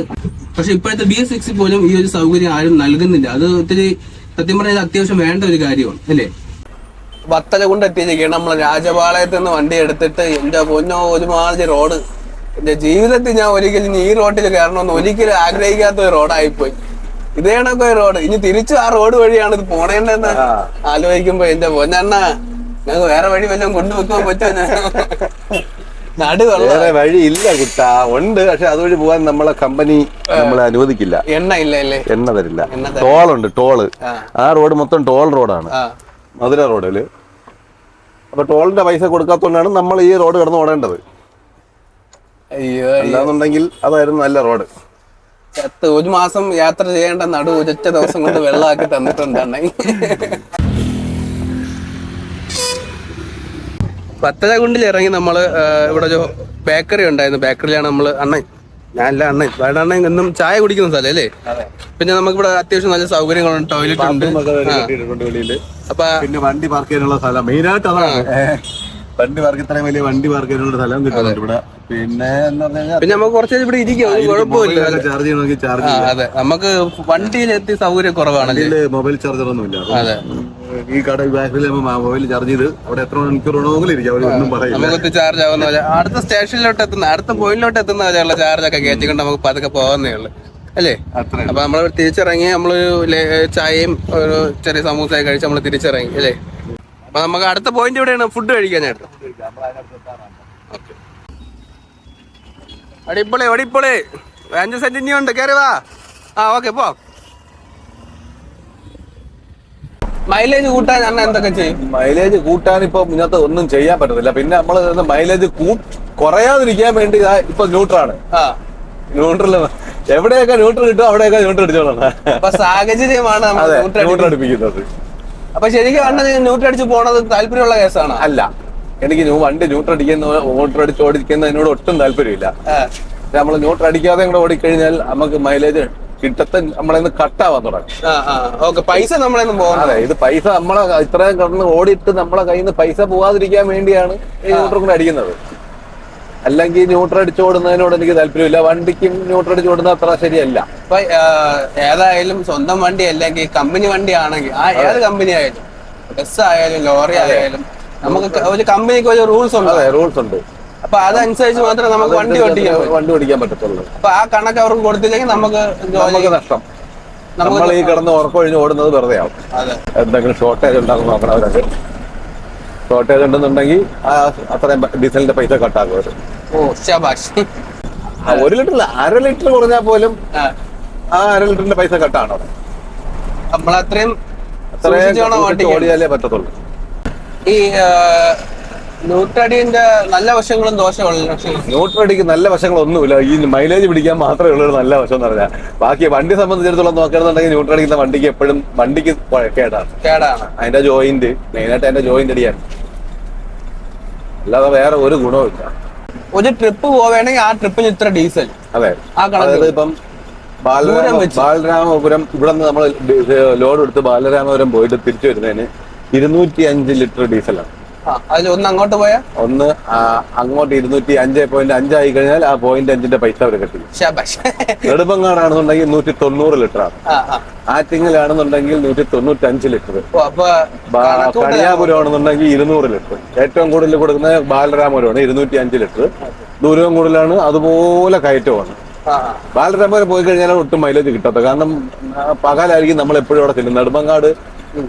പക്ഷെ ഇപ്പോഴത്തെ BS6 പോലും ഈ ഒരു സൗകര്യം ആരും നൽകുന്നില്ല. അത് ഒത്തിരി സത്യം പറഞ്ഞാൽ അത്യാവശ്യം വേണ്ട ഒരു കാര്യമാണ്, അല്ലേ? വത്തല കൊണ്ട് എത്തിയിരിക്കുകയാണ്. നമ്മൾ രാജപാളയത്ത് നിന്ന് വണ്ടി എടുത്തിട്ട് എന്റെ പൊന്നോ ഒരുമാതിരി റോഡ്. എന്റെ ജീവിതത്തിൽ ഞാൻ ഒരിക്കലും ഈ റോഡിൽ കയറണമെന്ന് ഒരിക്കലും ആഗ്രഹിക്കാത്ത ഒരു റോഡായിപ്പോയി. ഇതേ കണക്കൊരു റോഡ്. ഇനി തിരിച്ചു ആ റോഡ് വഴിയാണ് ഇത് പോണേണ്ടെന്ന് ആലോചിക്കുമ്പോ എന്റെ പൊന്നെണ്ണ, ഞങ്ങൾക്ക് വേറെ വഴി വല്ലതും കൊണ്ടുവെക്കാൻ പറ്റുമോ? വേറെ വഴി ഇല്ല കുട്ടാ, ഉണ്ട്. പക്ഷെ അതുവഴി പോകാൻ നമ്മളെ കമ്പനി നമ്മളെ അനുവദിക്കില്ല. എണ്ണ ഇല്ല അല്ലേ? എണ്ണ തരില്ല. ടോളുണ്ട്, ടോള്. ആ റോഡ് മൊത്തം ടോൾ റോഡാണ്, മധുര റോഡില്. അപ്പൊ ടോളിന്റെ പൈസ കൊടുക്കാത്തോണ്ടാണ് നമ്മൾ ഈ റോഡ് കിടന്ന് ഓടേണ്ടത്. അയ്യോ, അല്ലാന്നുണ്ടെങ്കിൽ അതായിരുന്നു നല്ല റോഡ്. 1 മാസം യാത്ര ചെയ്യേണ്ട നടു ഒരൊറ്റ ദിവസം കൊണ്ട് വെള്ളമാക്കി തന്നിട്ടുണ്ടാണ്. വത്തലകുണ്ടിൽ ഇറങ്ങി നമ്മള് ഇവിടെ ഒരു ബേക്കറി ഉണ്ടായിരുന്നു. ബേക്കറിയിലാണ് നമ്മള് അണ്ണൻ എന്നും ചായ കുടിക്കുന്ന സ്ഥലം അല്ലേ? പിന്നെ നമുക്ക് ഇവിടെ അത്യാവശ്യം നല്ല സൗകര്യങ്ങളുണ്ട്, ടോയ്ലറ്റ് ഉണ്ട്. അപ്പൊ പിന്നെ വണ്ടി പാർക്ക് ചെയ്യാനുള്ള സ്ഥലം മെയിനായിട്ട് അതാണ്. വണ്ടി പാർക്ക്, ഇത്രയും വലിയ വണ്ടി പാർക്ക് ചെയ്യാനുള്ള സ്ഥലം കിട്ടുന്നുണ്ട് ഇവിടെ. പിന്നെ നമുക്ക് കുറച്ച് ഇവിടെ ഇരിക്കും, കുഴപ്പമില്ല. ചാർജ് ചെയ്യണമെങ്കിൽ ചാർജ് ചെയ്യാം. അതെ, നമുക്ക് വണ്ടിയിലെത്തി സൗകര്യം കുറവാണല്ലേ? മൊബൈൽ ചാർജർ ഒന്നുമില്ല. അതെ, ഈ കട ബാക്കിൽ മൊബൈൽ ചാർജ് ചെയ്ത് അവിടെ എത്ര മണിക്കൂർ വേണമെങ്കിലും ഇരിക്കും, അവരൊന്നും പറയില്ല. നമുക്ക് ചാർജ് ആവുന്ന അടുത്ത സ്റ്റേഷനിലോട്ട് എത്തുന്ന, അടുത്ത പോയിന്റിലോട്ട് എത്തുന്ന വരെയുള്ള ചാർജൊക്കെ കയറ്റിക്കൊണ്ട് നമുക്ക് പതുക്കെ പോകാന്നേ ഉള്ളു, അല്ലേ? അപ്പൊ നമ്മൾ തിരിച്ചിറങ്ങി നമ്മളൊരു ചായയും ഒരു ചെറിയ സമൂസയൊക്കെ കഴിച്ച് നമ്മൾ തിരിച്ചിറങ്ങി, അല്ലേ? അപ്പൊ നമുക്ക് അടുത്ത പോയിന്റ് എവിടെയാണ്? ഫുഡ് കഴിക്കാനായിട്ട്. അടിപൊളി അടിപൊളി. 5 സെന്റ് ഇനിയുണ്ട്, കയറി വാ. ഓക്കെ, പോ. മൈലേജ് കൂട്ടാൻ ഞാൻ എന്തൊക്കെ ചെയ്യും? മൈലേജ് കൂട്ടാൻ ഇപ്പൊ ഇതിനകത്ത് ഒന്നും ചെയ്യാൻ പറ്റത്തില്ല. പിന്നെ നമ്മൾ മൈലേജ് കുറയാതിരിക്കാൻ വേണ്ടി ഇപ്പൊ ന്യൂട്രാണ്. ന്യൂട്രൽ എവിടെയൊക്കെ ന്യൂട്രൽ കിട്ടും അവിടെയൊക്കെ ന്യൂട്രൽ അടിച്ചോളാം. അപ്പൊ സാഹചര്യമാണ് ന്യൂട്രൽ അടിപ്പിക്കുന്നത്. അപ്പൊ ശരിക്കും ന്യൂട്രൽ അടിച്ച് പോണത് താല്പര്യമുള്ള കേസാണ്? അല്ല, എനിക്ക് വണ്ടി ന്യൂട്രൽ അടിച്ച് ഓടിക്കുന്നതിനോട് ഒട്ടും താല്പര്യമില്ല. നമ്മൾ ന്യൂട്രൽ അടിക്കാതെ കൂടെ ഓടിക്കഴിഞ്ഞാൽ നമുക്ക് മൈലേജ് നമ്മളെ കട്ടാവാൻ തുടങ്ങും. പൈസ നമ്മളെ അതെ, ഇത് പൈസ നമ്മളെ ഇത്രയും കടന്ന് ഓടിയിട്ട് നമ്മളെ കയ്യിൽ നിന്ന് പൈസ പോവാതിരിക്കാൻ വേണ്ടിയാണ് ഈ ന്യൂട്രൽ കൂടെ അടിക്കുന്നത്. അല്ലെങ്കിൽ ന്യൂട്രൽ അടിച്ചോടുന്നതിനോട് എനിക്ക് താല്പര്യമില്ല. വണ്ടിക്കും ന്യൂട്രൽ അടിച്ചോടുന്നത് അത്ര ശരിയല്ല. ഇപ്പൊ ഏതായാലും സ്വന്തം വണ്ടി അല്ലെങ്കിൽ കമ്പനി വണ്ടി ആണെങ്കിൽ ഏത് കമ്പനി ആയാലും, ബസ് ആയാലും ലോറി ആയാലും, നമുക്ക് ഒരു കമ്പനിക്ക് ഒരു റൂൾസ് ഉണ്ട്. അതെ, റൂൾസ് ഉണ്ട്. അപ്പൊ അതനുസരിച്ച് മാത്രമേ നമുക്ക് വണ്ടി ഓടിക്കാൻ പറ്റത്തുള്ളൂ. അപ്പൊ ആ കണക്ക് അവർക്ക് കൊടുത്തില്ലെങ്കിൽ നമുക്ക് നഷ്ടം. നമ്മൾ ഈ കിടന്ന് ഉറക്കൊഴിഞ്ഞ് ഓടുന്നത് വെറുതെ ആവും. എന്തെങ്കിലും ഷോർട്ടേജ് ഉണ്ടാകും നോക്കണം അവരൊക്കെ. ഷോർട്ടേജ് ഉണ്ടെന്നുണ്ടെങ്കിൽ അത്രയും ഡീസലിന്റെ പൈസ കട്ടാക്കും അവര്. ഒരു ലിറ്ററിൽ 1/2 ലിറ്റർ കുറഞ്ഞാൽ പോലും ആ 1/2 ലിറ്ററിന്റെ പൈസ കട്ടാണ്. നമ്മളത്രയും ഓടിയാലേ പറ്റത്തുള്ളൂ. ഈ ന്യൂട്രഡിന്റെ നല്ല വശങ്ങളും ദോഷമുള്ള ന്യൂട്രഡിക്ക് നല്ല വശങ്ങളൊന്നുമില്ല. ഈ മൈലേജ് പിടിക്കാൻ മാത്രമേ ഉള്ളൂ നല്ല വശം എന്ന് പറഞ്ഞാൽ. ബാക്കി വണ്ടി സംബന്ധിച്ചിടത്തോളം നോക്കുകയാണെന്നുണ്ടെങ്കിൽ ന്യൂട്രഡിക്കുന്ന വണ്ടിക്ക് എപ്പോഴും വണ്ടിക്ക് കേടാണ്. അതിന്റെ ജോയിന്റ്, മെയിനായിട്ട് അതിന്റെ ജോയിന്റ് അടിയാണ്. അല്ലാതെ വേറെ ഒരു ഗുണവും ഇല്ല. ഒരു ട്രിപ്പ് പോവുകയാണെങ്കിൽ ആ ട്രിപ്പിന് ഇത്ര ഡീസൽ. അതെ, അതായത് ഇപ്പം ബാലരാമപുരം ഇവിടെ നിന്ന് നമ്മൾ ലോഡ് എടുത്ത് ബാലരാമപുരം പോയിട്ട് തിരിച്ചു വരുന്നതിന് 205 ലിറ്റർ ഡീസലാണ്. അതിൽ ഒന്ന് അങ്ങോട്ട് പോയാൽ അങ്ങോട്ട് 205.5 ആയി കഴിഞ്ഞാൽ ആ 0.5 പൈസ അവർ കെട്ടി. നെടുമ്പങ്ങാടാണെന്നുണ്ടെങ്കിൽ 190 ലിറ്റർ ആണ്. ആറ്റിങ്ങലാണെന്നുണ്ടെങ്കിൽ 195 ലിറ്റർ. കണിയാപുരം ആണെന്നുണ്ടെങ്കിൽ 200 ലിറ്റർ. ഏറ്റവും കൂടുതൽ കൊടുക്കുന്നത് ബാലരാമപുരമാണ്, 205 ലിറ്റർ. ദൂരവും കൂടുതലാണ്, അതുപോലെ കയറ്റമാണ്. ബാലരാമപുരം പോയി കഴിഞ്ഞാൽ ഒട്ടും മൈലേജ് കിട്ടാത്ത. കാരണം പകലായിരിക്കും നമ്മൾ എപ്പോഴും അവിടെ ചെല്ലും. നെടുമ്പങ്ങാട്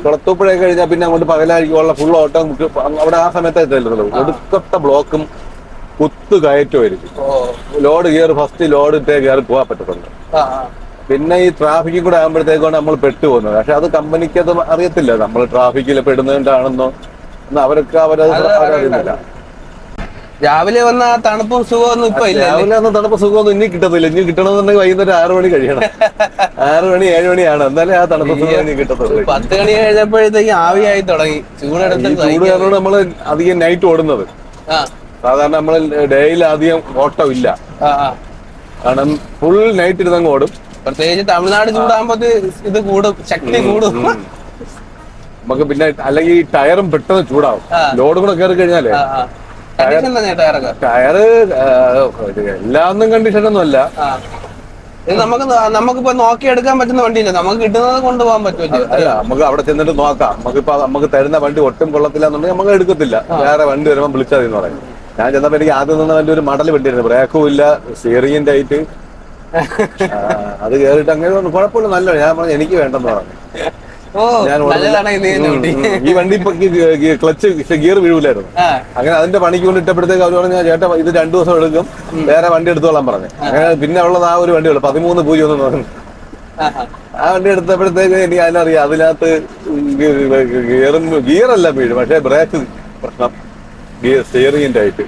കുളത്തൂപ്പുഴ കഴിഞ്ഞാൽ പിന്നെ അങ്ങോട്ട് പകലായിരിക്കും ഉള്ള ഫുൾ ഓട്ടം. അവിടെ ആ സമയത്ത് ഒടുക്കത്തെ ബ്ലോക്കും കുത്തു കയറ്റമായിരിക്കും. ലോഡ് കയറി ഫസ്റ്റ് ലോഡ് ഇട്ടേ കയറി പോകാൻ പറ്റത്തുണ്ട്. പിന്നെ ഈ ട്രാഫിക്കിൽ കൂടെ ആകുമ്പോഴത്തേക്കാണ് നമ്മൾ പെട്ടുപോകുന്നത്. പക്ഷെ അത് കമ്പനിക്ക് അത് അറിയത്തില്ല, നമ്മൾ ട്രാഫിക്കിൽ പെടുന്നതുകൊണ്ടാണെന്നോ അവരൊക്കെ അവരറിയുന്നില്ല. രാവിലെ വന്ന തണുപ്പും സുഖമൊന്നും ഇപ്പൊ ഇല്ല. രാവിലെ വന്ന തണുപ്പ് സുഖമൊന്നും ഇനി കിട്ടത്തില്ല. ഇനി കിട്ടണമെന്നുണ്ടെങ്കിൽ വൈകുന്നേരം 6 മണി കഴിയണം. 6 മണി 7 മണിയാണ്, എന്നാലേ ആ തണുപ്പ് സുഖം ഇനി കിട്ടത്തുള്ളൂ. 10 മണി കഴിഞ്ഞപ്പോഴത്തേക്ക് ആവിയായി തുടങ്ങി. ചൂട് കാരണം നമ്മള് അധികം നൈറ്റ് ഓടുന്നത്. സാധാരണ നമ്മൾ ഡേയിൽ അധികം ഓട്ടം ഇല്ല. കാരണം ഫുൾ നൈറ്റ് ഇരുന്നങ്ങ് ഓടും. പ്രത്യേകിച്ച് തമിഴ്നാട് ചൂടാകുമ്പോ ഇത് കൂടും, ശക്തി കൂടും. നമുക്ക് പിന്നെ അല്ലെങ്കിൽ ടയറും പെട്ടെന്ന് ചൂടാവും. ലോഡ് കൂടെ കയറി കഴിഞ്ഞാലേ. ടയറ് എല്ലാന്നും കണ്ടീഷനൊന്നും അല്ല. നമുക്കിപ്പോ നോക്കിയെടുക്കാൻ പറ്റുന്ന വണ്ടിയില്ല, നമുക്ക് കിട്ടുന്നത് കൊണ്ടുപോകാൻ പറ്റുമല്ലോ. അല്ല, നമുക്ക് അവിടെ ചെന്നിട്ട് നോക്കാം. നമുക്ക് തരുന്ന വണ്ടി ഒട്ടും കൊള്ളത്തില്ല എന്നുണ്ടെങ്കിൽ നമുക്ക് എടുക്കത്തില്ല. വേറെ വണ്ടി വരുമ്പോൾ വിളിച്ചാൽ എന്ന് പറയും. ഞാൻ ചെന്നപ്പോ എനിക്ക് ആദ്യം നിന്ന വണ്ടി ഒരു മടൽ വെട്ടിയിരുന്നു. ബ്രേക്കും ഇല്ല, സ്റ്റിയറിംഗിന്റെ ആയിട്ട് അത് കയറിയിട്ട് അങ്ങനെ കുഴപ്പമില്ല, നല്ല. ഞാൻ പറഞ്ഞു എനിക്ക് വേണ്ടെന്ന് പറഞ്ഞു. ഈ വണ്ടി ഇപ്പൊ ക്ലച്ച് ഗിയർ വീഴൂലായിരുന്നു. അങ്ങനെ അതിന്റെ പണിക്ക് കൊണ്ട് ഇട്ടപ്പോഴത്തേക്ക് അവർ പറഞ്ഞു, ചേട്ടാ ഇത് 2 ദിവസം എടുക്കും, വേറെ വണ്ടി എടുത്തോളാൻ പറഞ്ഞു. അങ്ങനെ പിന്നെ ഉള്ളത് ആ ഒരു വണ്ടിയുള്ളൂ, 13.0 പറഞ്ഞു. ആ വണ്ടി എടുത്തപ്പോഴത്തേക്ക് എനിക്ക് അതിനറിയാം അതിനകത്ത് ഗിയറല്ല വീഴും, പക്ഷെ ബ്രേക്ക് പ്രശ്നം, സ്റ്റിയറിംഗിന്റെ ആയിട്ട്.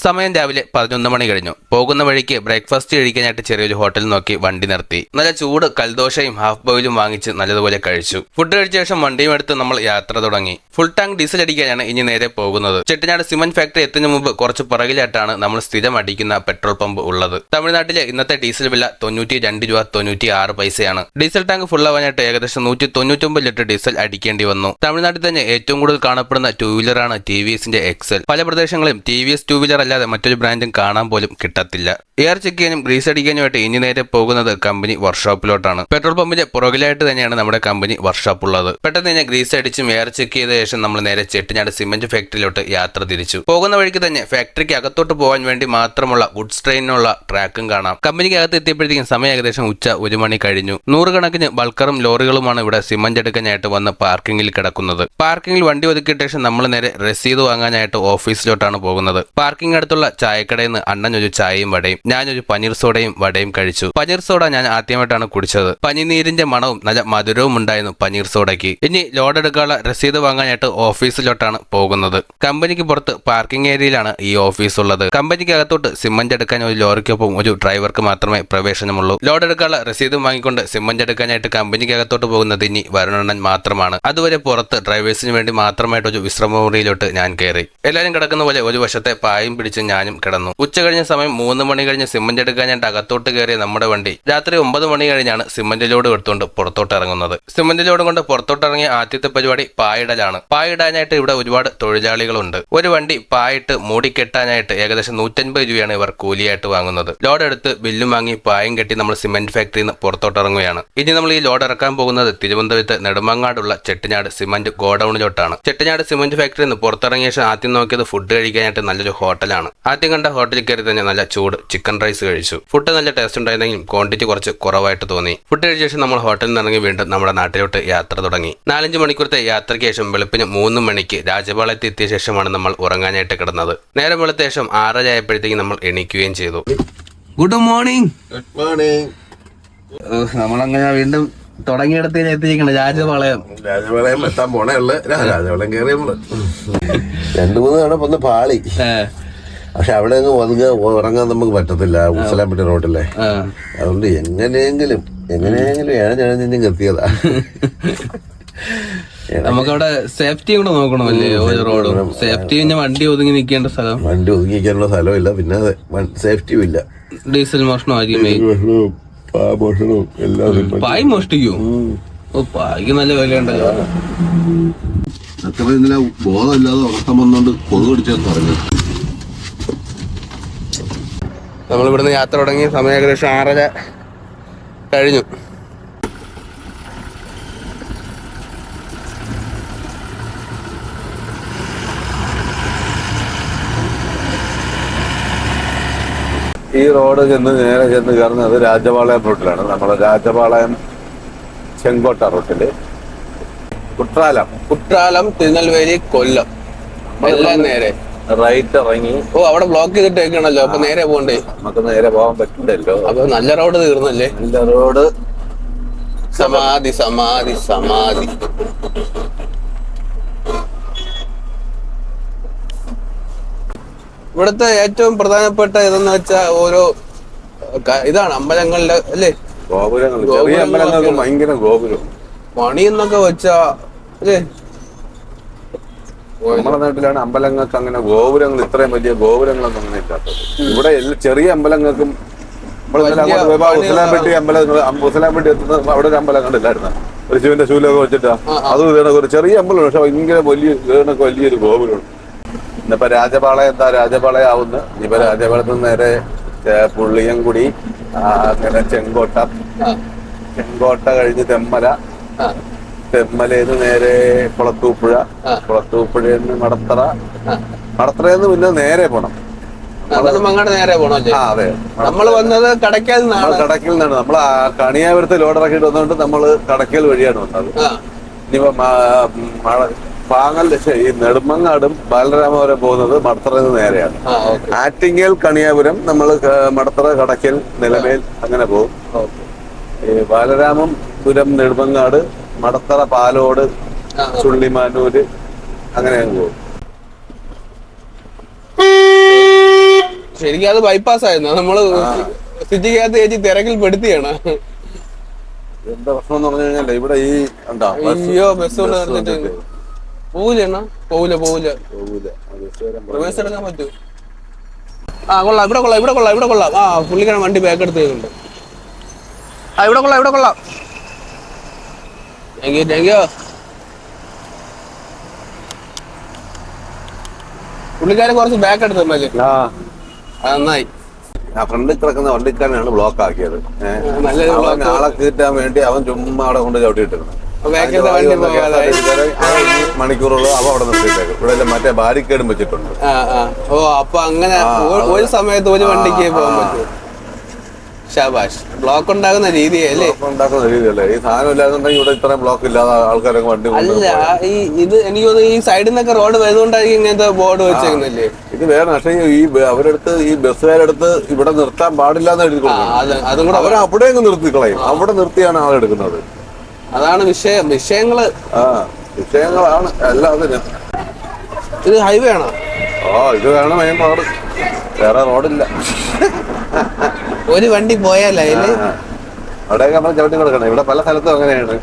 സമയം രാവിലെ 11 മണി കഴിഞ്ഞു. പോകുന്ന വഴിക്ക് ബ്രേക്ക്ഫാസ്റ്റ് കഴിക്കാനായിട്ട് ചെറിയൊരു ഹോട്ടൽ നോക്കി വണ്ടി നിർത്തി. നല്ല ചൂട് കൽദോശയും ഹാഫ് ബോയിലും വാങ്ങിച്ച് നല്ലതുപോലെ കഴിച്ചു. ഫുഡ് കഴിച്ച ശേഷം വണ്ടിയും എടുത്ത് നമ്മൾ യാത്ര തുടങ്ങി. ഫുൾ ടാങ്ക് ഡീസൽ അടിക്കാനാണ് ഇനി നേരെ പോകുന്നത്. ചെട്ടിനാട് സിമന്റ് ഫാക്ടറി എത്തുന്നതിന് മുമ്പ് കുറച്ച് പുറകിലായിട്ടാണ് നമ്മൾ സ്ഥിരം അടിക്കുന്ന പെട്രോൾ പമ്പ് ഉള്ളത്. തമിഴ്നാട്ടിലെ ഇന്നത്തെ ഡീസൽ വില 92 രൂപ 96 പൈസയാണ്. ഡീസൽ ടാങ്ക് ഫുൾ ആവാനായിട്ട് ഏകദേശം 199 ലിറ്റർ ഡീസൽ അടിക്കേണ്ടി വന്നു. തമിഴ്നാട്ടിൽ തന്നെ ഏറ്റവും കൂടുതൽ കാണപ്പെടുന്ന 2 വീലറാണ് TVSന്റെ എക്സൽ. പല പ്രദേശങ്ങളിലും TVS 2 വീലർ അല്ലാതെ മറ്റൊരു ബ്രാൻഡും കാണാൻ പോലും കിട്ടത്തില്ല. എയർ ചെക്ക് ചെയ്യാനും ഗ്രീസ് അടിക്കാനുമായിട്ട് ഇനി നേരെ പോകുന്നത് കമ്പനി വർക്ക്ഷോപ്പിലോട്ടാണ്. പെട്രോൾ പമ്പിന്റെ പുറകിലായിട്ട് തന്നെയാണ് നമ്മുടെ കമ്പനി വർക്ക്ഷോപ്പ് ഉള്ളത്. പെട്ടെന്ന് തന്നെ ഗ്രീസ് അടിച്ചും എയർ ചെക്ക് ചെയ്ത ശേഷം നമ്മൾ നേരെ ചെട്ടിനാട് സിമന്റ് ഫാക്ടറിയിലോട്ട് യാത്ര തിരിച്ചു. പോകുന്ന വഴിക്ക് തന്നെ ഫാക്ടറിക്ക് അകത്തോട്ട് പോകാൻ വേണ്ടി മാത്രമുള്ള ഗുഡ്സ് ട്രെയിനുള്ള ട്രാക്കും കാണാം. കമ്പനിക്ക് അകത്ത് എത്തിയപ്പോഴത്തേക്കും സമയം ഏകദേശം ഉച്ച 1 മണി കഴിഞ്ഞു. 100 കണക്കിന് ബൾക്കറും ലോറികളുമാണ് ഇവിടെ സിമന്റ് എടുക്കാനായിട്ട് വന്ന് പാർക്കിങ്ങിൽ കിടക്കുന്നത്. പാർക്കിങ്ങിൽ വണ്ടി ഒതുക്കിയ ശേഷം നമ്മൾ നേരെ രസീത് വാങ്ങാനായിട്ട് ഓഫീസിലോട്ടാണ് പോകുന്നത്. പാർക്കിംഗ് അടുത്തുള്ള ചായക്കടയിൽ നിന്ന് അണ്ണൻ ഒരു ചായയും വടയും ഞാനൊരു പനീർ സോഡയും വടയും കഴിച്ചു. പനീർ സോഡ ഞാൻ ആദ്യമായിട്ടാണ് കുടിച്ചത്. പനിനീരിന്റെ മണവും നല്ല മധുരവും ഉണ്ടായിരുന്നു പനീർ സോഡയ്ക്ക്. ഇനി ലോഡ് എടുക്കാനുള്ള രസീത് വാങ്ങാനായിട്ട് ഓഫീസിലോട്ടാണ് പോകുന്നത്. കമ്പനിക്ക് പുറത്ത് പാർക്കിംഗ് ഏരിയയിലാണ് ഈ ഓഫീസ് ഉള്ളത്. കമ്പനിക്ക് അകത്തോട്ട് സിമന്റ് എടുക്കാൻ ഒരു ലോറിക്കൊപ്പം ഒരു ഡ്രൈവർക്ക് മാത്രമേ പ്രവേശനമുള്ളൂ. ലോഡ് എടുക്കാനുള്ള രസീതും വാങ്ങിക്കൊണ്ട് സിമന്റ് എടുക്കാനായിട്ട് കമ്പനിക്ക് അകത്തോട്ട് പോകുന്നത് ഇനി വരുണണ്ണൻ മാത്രമാണ്. അതുവരെ പുറത്ത് ഡ്രൈവേഴ്സിന് വേണ്ടി മാത്രമായിട്ട് ഒരു വിശ്രമ മുറിയിലോട്ട് ഞാൻ കയറി. എല്ലാവരും കിടക്കുന്ന പോലെ ഒരു വശത്തെ പായും അടിച്ച് ഞാനും കിടന്നു. ഉച്ച കഴിഞ്ഞ സമയം 3 മണി കഴിഞ്ഞ് സിമന്റ് എടുക്കാനായിട്ട് അകത്തോട്ട് കയറിയ നമ്മുടെ വണ്ടി രാത്രി 9 മണി കഴിഞ്ഞാണ് സിമന്റ് ലോഡ് എടുത്തുകൊണ്ട് പുറത്തോട്ട് ഇറങ്ങുന്നത്. സിമന്റ് ലോഡ് കൊണ്ട് പുറത്തോട്ട് ഇറങ്ങിയ ആദ്യത്തെ പരിപാടി പായിടലാണ്. പായിടാനായിട്ട് ഇവിടെ ഒരുപാട് തൊഴിലാളികളുണ്ട്. ഒരു വണ്ടി പായിട്ട് മൂടിക്കെട്ടാനായിട്ട് ഏകദേശം 150 രൂപയാണ് ഇവർ കൂലിയായിട്ട് വാങ്ങുന്നത്. ലോഡ് എടുത്ത് ബില്ലും വാങ്ങി പായും കെട്ടി നമ്മൾ സിമന്റ് ഫാക്ടറിയിൽ നിന്ന് പുറത്തോട്ട് ഇറങ്ങുകയാണ്. ഇനി നമ്മൾ ഈ ലോഡ് ഇറക്കാൻ പോകുന്നത് തിരുവനന്തപുരത്ത് നെടുമങ്ങാടുള്ള ചെട്ടിനാട് സിമന്റ് ഗോഡൌണിലോട്ടാണ്. ചെട്ടിനാട് സിമന്റ് ഫാക്ടറിയിൽ നിന്ന് പുറത്തിറങ്ങിയ ശേഷം ആദ്യം നോക്കിയത് ഫുഡ് കഴിക്കാനായിട്ട് നല്ലൊരു ഹോട്ടലാണ്. ആദ്യം കണ്ട ഹോട്ടലിൽ കയറി തന്നെ നല്ല ചൂട് ചിക്കൻ റൈസ് കഴിച്ചു. ഫുഡ് നല്ല ടേസ്റ്റ് ഉണ്ടായിരുന്നെങ്കിലും ക്വാണ്ടിറ്റി കുറച്ച് കുറവായിട്ട് തോന്നി. ഫുഡ് കഴിച്ച ശേഷം നമ്മൾ ഹോട്ടലിൽ നിന്ന് ഇറങ്ങി വീണ്ടും നമ്മുടെ നാട്ടിലോട്ട് യാത്ര തുടങ്ങി. 4-5 മണിക്കൂറത്തെ യാത്രയ്ക്ക് ശേഷം വെളുപ്പിന് 3 മണിക്ക് രാജപാളയത്ത് എത്തിയ ശേഷമാണ് നമ്മൾ ഉറങ്ങാനായിട്ട് കിടന്നത്. നേരം വെളുത്ത ശേഷം 6:30 ആയപ്പോഴത്തേക്കും നമ്മൾ എണീക്കുകയും ചെയ്തു. Good morning. Good morning. നമ്മളങ്ങനെ വീണ്ടും തുടങ്ങിയിടത്തിൽ എത്തിയിരിക്കണം. രാജപാളയം എത്താൻ പോണേ ഉള്ളു. രാജപാളയം കയറി നമ്മള് 2-3 തവണ ഒന്ന് പാളി. പക്ഷെ അവിടെ അങ്ങ് ഒതുങ്ങ ഉറങ്ങാൻ നമുക്ക് പറ്റത്തില്ല. ഉസലാംപേട്ട റോഡിലെ. അതുകൊണ്ട് എങ്ങനെയെങ്കിലും ഇഴഞ്ഞിഞ്ഞും എത്തിയതാ. നമുക്കവിടെ സേഫ്റ്റി കൂടെ നോക്കണമല്ലേ? ഒരു റോഡും സേഫ്റ്റി. വണ്ടി ഒതുങ്ങി നിൽക്കേണ്ട സ്ഥലം, വണ്ടി ഒതുങ്ങിക്കാനുള്ള സ്ഥലമില്ല. പിന്നെ സേഫ്റ്റിയും ഇല്ല. ഡീസൽ മോഷണമായിരിക്കും. പായ് മോഷ്ടിക്കൂ? ഓ, പായ്ക്ക് നല്ല വിലയുണ്ടല്ലോ. അത്ര ഇന്നലെ ബോധമില്ലാതെ ഉറക്കം വന്നോണ്ട് കൊതു കടിച്ചെന്ന് പറഞ്ഞു. നമ്മളിവിടുന്ന് യാത്ര തുടങ്ങി സമയം ഏകദേശം 6:30 കഴിഞ്ഞു. ഈ റോഡ് നേരെ ചെന്ന് കയറുന്നത് രാജപാളയം റൂട്ടിലാണ്. നമ്മുടെ രാജപാളയം ചെങ്കോട്ട റൂട്ടില് കുട്രാലം തിരുനെൽവേലി കൊല്ലം എല്ലാം നേരെ റൈറ്റ് ഇറങ്ങി. ഓ, അവിടെ ബ്ലോക്ക് ചെയ്തിട്ടേക്കണല്ലോ. അപ്പൊ നേരെ പോകണ്ടേ? നമുക്ക് നേരെ പോകാൻ പറ്റില്ലല്ലോ. അപ്പൊ നല്ല റോഡ് തീർന്നല്ലേ? നല്ല റോഡ്. സമാധി സമാധി സമാധി. ഇവിടുത്തെ ഏറ്റവും പ്രധാനപ്പെട്ട ഇതെന്ന് വെച്ചാ ഓരോ ഇതാണ് അമ്പലങ്ങളിലെ അല്ലേ? ഗോപുരങ്ങൾ. ചെറിയ അമ്പലങ്ങൾക്ക് ഭയങ്കര ഗോപുരം പണി എന്നൊക്കെ വെച്ചാ അല്ലേ? നമ്മുടെ നാട്ടിലാണ് അമ്പലങ്ങൾക്ക് അങ്ങനെ ഗോപുരങ്ങൾ, ഇത്രയും വലിയ ഗോപുരങ്ങളൊന്നും അങ്ങനെ ഇല്ലാത്തത്. ഇവിടെ ചെറിയ അമ്പലങ്ങൾക്കും ഉസലാംപെട്ടി എത്തുന്ന അവിടെ ഒരു അമ്പലം കണ്ടില്ലായിരുന്നു? ഒരു ശിവന്റെ ശൂലമൊക്കെ വെച്ചിട്ടാ. അത് ഒരു ചെറിയ അമ്പലം, പക്ഷെ ഭയങ്കര വലിയൊരു ഗോപുരമാണ്. ഇന്നിപ്പോ രാജപാളയം ആവുന്നു. ഇപ്പൊ രാജപാളയത്തിൽ നിന്ന് നേരെ പുള്ളിയംകുടി, അങ്ങനെ ചെങ്കോട്ട കഴിഞ്ഞ് തെമ്മലയിന്ന് നേരെ കുളത്തൂപ്പുഴ, കുളത്തൂപ്പുഴയിൽ നിന്ന് മടത്തറയിൽ നിന്ന് പിന്നെ നേരെ പോണം. നേരെ പോണം. അതെ, നമ്മള് വന്നത് കടയ്ക്കൽ നിന്നാണ്. നമ്മൾ കണിയാപുരത്ത് ലോഡ് ഇറക്കിയിട്ട് വന്നുകൊണ്ട് നമ്മള് കടയ്ക്കൽ വഴിയാണ് വന്നത്. ഇനിയിപ്പോ ഈ നെടുമങ്ങാടും ബാലരാമപുരം പോകുന്നത് മടത്തറയിൽ നിന്ന് നേരെയാണ്. ആറ്റിങ്ങൽ കണിയാപുരം നമ്മൾ മടത്തറ, കടയ്ക്കൽ, നിലമേൽ അങ്ങനെ പോകും. ഈ ബാലരാമപുരം, നെടുമങ്ങാട്, മടത്തറ, പാലോട്, ചുള്ളിമാനൂര് അങ്ങനെ പോകും. ശരിക്കും അത് ബൈപ്പാസ് ആയിരുന്നു. നമ്മള് സിറ്റിക്കകത്ത് ചേച്ചി തിരക്കിൽ പെടുത്തിയാണ്. എന്താ പ്രശ്നം എന്ന് പറഞ്ഞു കഴിഞ്ഞാൽ ഇവിടെ ഈ അയ്യോ ബസ് കൊണ്ട് നിർത്തിട്ട് പോവില്ല. റിവേഴ്സ് എടുക്കാൻ പറ്റൂ? കൊള്ളാം. ഇവിടെ കൊള്ളാം. പുള്ളിക്കാരൻ വണ്ടി ബാക്ക് എടുത്ത് ചെയ്യുന്നുണ്ട്. ഇവിടെ കൊള്ളാം. Thank you. പുള്ളിക്കാരൻ കുറച്ച് ബാക്ക് എടുത്ത് തന്നല്ലേ? നന്നായി. ഫ്രണ്ടിൽ കിടക്കുന്ന വണ്ടിക്കാരനാണ് ബ്ലോക്ക് ആക്കിയത്. ആളെ കീറ്റാൻ വേണ്ടി അവൻ ചുമ്മാ അവിടെ കൊണ്ട് ചവിട്ടിയിട്ടിരുന്നു. മണിക്കൂറുള്ളൂ അവ അവിടെ നിർത്തിയിട്ടേക്കും. ഇവിടെ മറ്റേ ബാരിക്കേഡും വെച്ചിട്ടുണ്ട്. അപ്പൊ അങ്ങനെ ഒരു സമയത്ത് ഒരു വണ്ടിക്ക് പോകാൻ പറ്റും. ഷാബാഷ്. ബ്ലോക്ക് ഉണ്ടാകുന്ന രീതിയല്ലേ? ഈ സാധനം ഇല്ലാന്നുണ്ടെങ്കിൽ ഇവിടെ ഇത്രയും ബ്ലോക്ക് ഇല്ലാതെ ആൾക്കാരൊക്കെ വണ്ടി അല്ല. ഇത് എനിക്ക് തോന്നുന്നു ഈ സൈഡിൽ നിന്നൊക്കെ റോഡ് വരുന്നോണ്ടായിരിക്കും ഇങ്ങനത്തെ ബോർഡ് വെച്ചേക്കുന്നല്ലേ? ഇത് വേറെ. പക്ഷേ ഈ അവരെടുത്ത് ഈ ബസ്സുകാരെടുത്ത് ഇവിടെ നിർത്താൻ പാടില്ലാന്ന് എഴുതി കൊടുക്കും. അതും കൂടെ അവർ അവിടെ അങ്ങ് നിർത്തി കളയും. അവിടെ നിർത്തിയാണ് ആളെടുക്കുന്നത്. അതാണ് വിഷയങ്ങള്. വിഷയങ്ങളാണ് എല്ലാത്തിനും. ഇത് ഹൈവേ ആണോ? ഇത് വേണം മെയിൻ റോഡ്. വേറെ റോഡില്ല. ഒരു വണ്ടി പോയാലേ അവിടെയൊക്കെ നമ്മൾ ചവിട്ടി കൊടുക്കണം. ഇവിടെ പല സ്ഥലത്തും അങ്ങനെയാണ്.